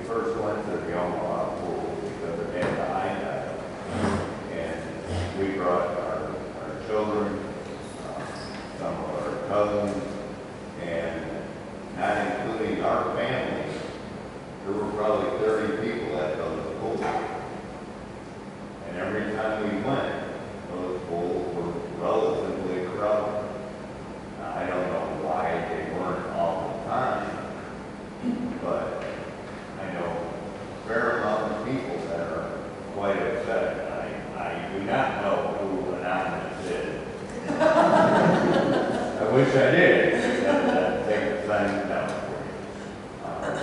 first went to the Omaha pool because it had the high dive. And we brought our children, some of our cousins, and not including our families, there were probably 30 people at those pools. And every time we went, those pools were relatively crowded. Now, I don't know why they weren't all the time, but I know a fair amount of people that are quite upset. I do not know who Anonymous is. I wish I did. Take the time down for you.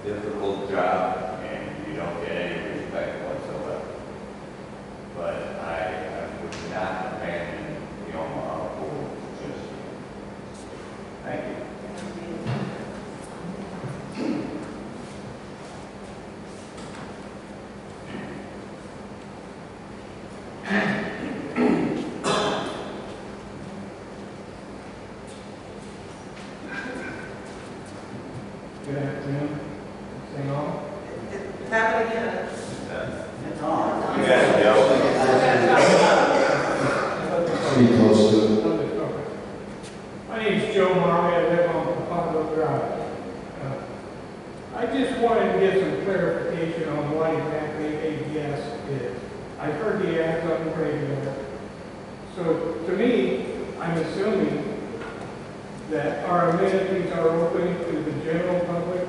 difficult job, and you don't get any respect whatsoever. But I would not abandon the Omaha pool just yet. Thank you. Good afternoon. Thing on? Tap it again. It's on. Yeah, Pretty close to it. My name's Joe Murray, I live on Pablo Drive. I just wanted to get some clarification on what exactly a guest is. I've heard the ads on the radio. So to me, I'm assuming that our amenities are open to the general public.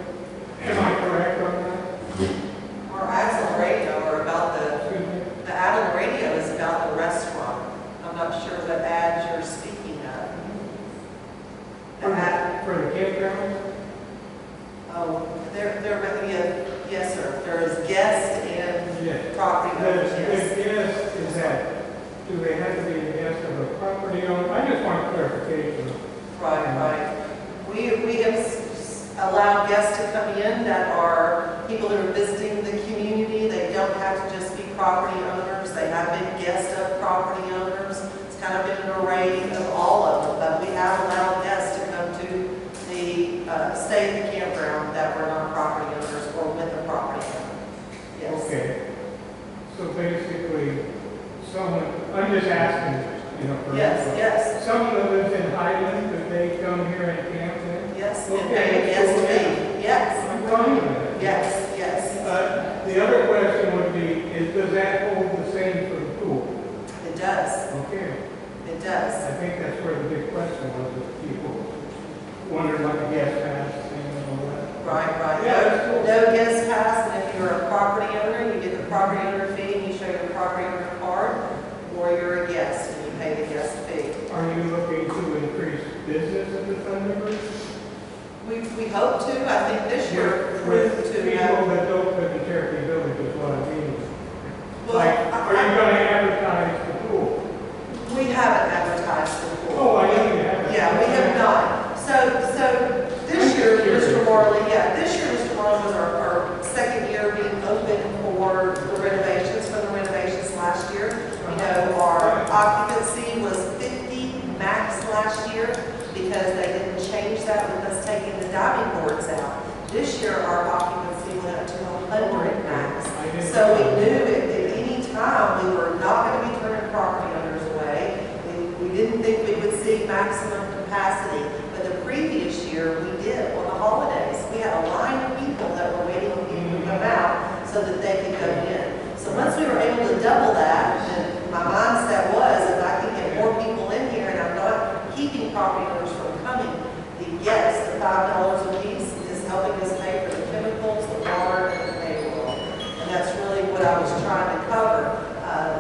Am I correct on that? Our ads on the radio are about Excuse me? the ad on the radio is about the restaurant. I'm not sure what ad you're speaking of. The ad, For the campground? oh, there might be yes, sir. There is guest and Yes. property owners, The yes. guest is that, do they have to be a guest of a property owner? I just want clarification. Right. We have allowed guests to come in that are people that are visiting the community. They don't have to just be property owners. They have been guests of property owners. It's kind of been an array of all of them, but we have allowed guests to come to the, stay at the campground that were not property owners or with a property owner. Yes. Okay. So basically, I'm just asking, for. Yes. Someone that lives in Highland, could they come here and camp then? Yes, and Okay, pay a guest so, fee. Yes, I'm fine with that. yes. The other question would be, does that hold the same for the pool? It does, Okay. it does. I think that's where the big question was, if people wondered what the guest pass thing and all that. Right. Yeah, that's cool. No guest pass, and if you're a property owner, you get the property owner fee, and you show your property owner card, or you're a guest, and you pay the guest fee. Are you looking to increase business at the Thunderbird? We hope to, I think this year proved to People have. that don't live in Cherokee Village is what I mean. Well, Like, are you gonna advertise the pool? We haven't advertised the pool. Oh, I know you have. Yeah, we have not. So this year, Mr. Morley, Mr. Morley was our second year being open for the renovations, from the renovations last year. You know, our occupancy was 50 max last year because they didn't change that with us taking the diving boards out. This year, our occupancy went up to 100 max. So we knew at any time, we were not going to be turning property owners away. We didn't think we would see maximum capacity, but the previous year we did on the holidays. We had a line of people that were waiting on people to come out so that they could go in. So once we were able to double that, and my mindset was, if I can get more people in here and I'm not keeping property owners from coming, yes, the $5 a piece is helping us pay for the chemicals, the water, and the payroll. And that's really what I was trying to cover.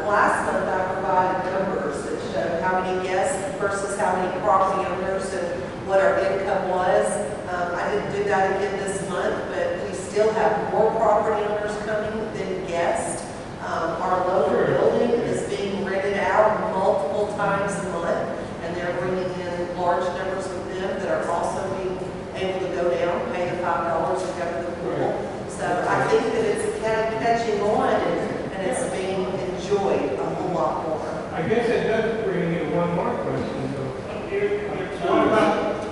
Last month I provided numbers that showed how many guests versus how many property owners and what our income was. I didn't do that again this month, but we still have more property owners coming than guests. Our local building is being rented out multiple times a month, and they're bringing in large numbers of them that are also being able to go down, pay the $5 and go to the pool. So I think that it's kind of catching on and it's being enjoyed a whole lot more. I guess it does bring me to one more question though.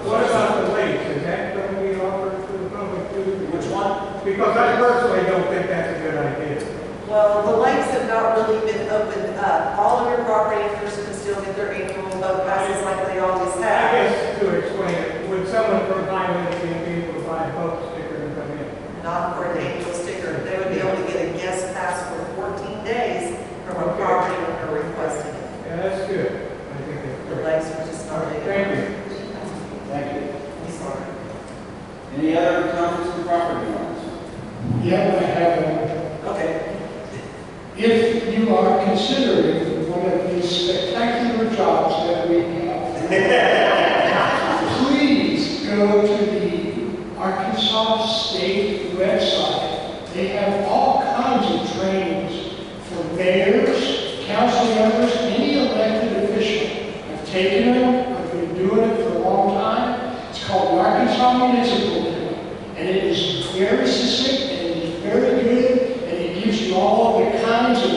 What about the lakes? Is that going to be offered to the public too? Which one? Because I personally don't think that's a good idea. Well, the lakes have not really been opened up. All of your property owners can still get their annual boat passes like they always I have. guess to explain it, would someone from Highland be able to buy a boat sticker and come in? Not for an annual sticker. They would be able to get a guest pass for 14 days from a Okay. property owner requesting it. Yeah, that's good. I think that's The great. lakes are just All not right, big. thank you. Thank you. I'm sorry. Any other comments from property owners? Yeah, I have one. Okay. If you are considering one of these spectacular jobs that we have, please go to the Arkansas State website They have all kinds of trainings for mayors, council members, any elected official. I've taken them, I've been doing it for a long time. It's called the Arkansas Municipal Code. And it is very succinct and it is very good and it gives you all the kinds of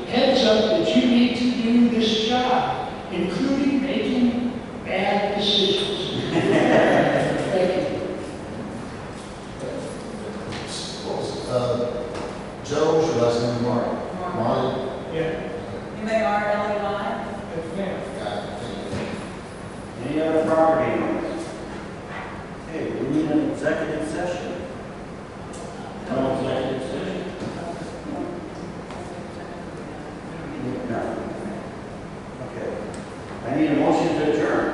heads up that you need to do this job, including making bad decisions. Thank you. Joe, should I say Mark? Marty? Yeah. M-A-R-L-E-Y. Yes, ma'am. Got it. Thank you. Any other property owners? Okay, we need an executive session. No executive session? No. Okay. I need a motion to adjourn.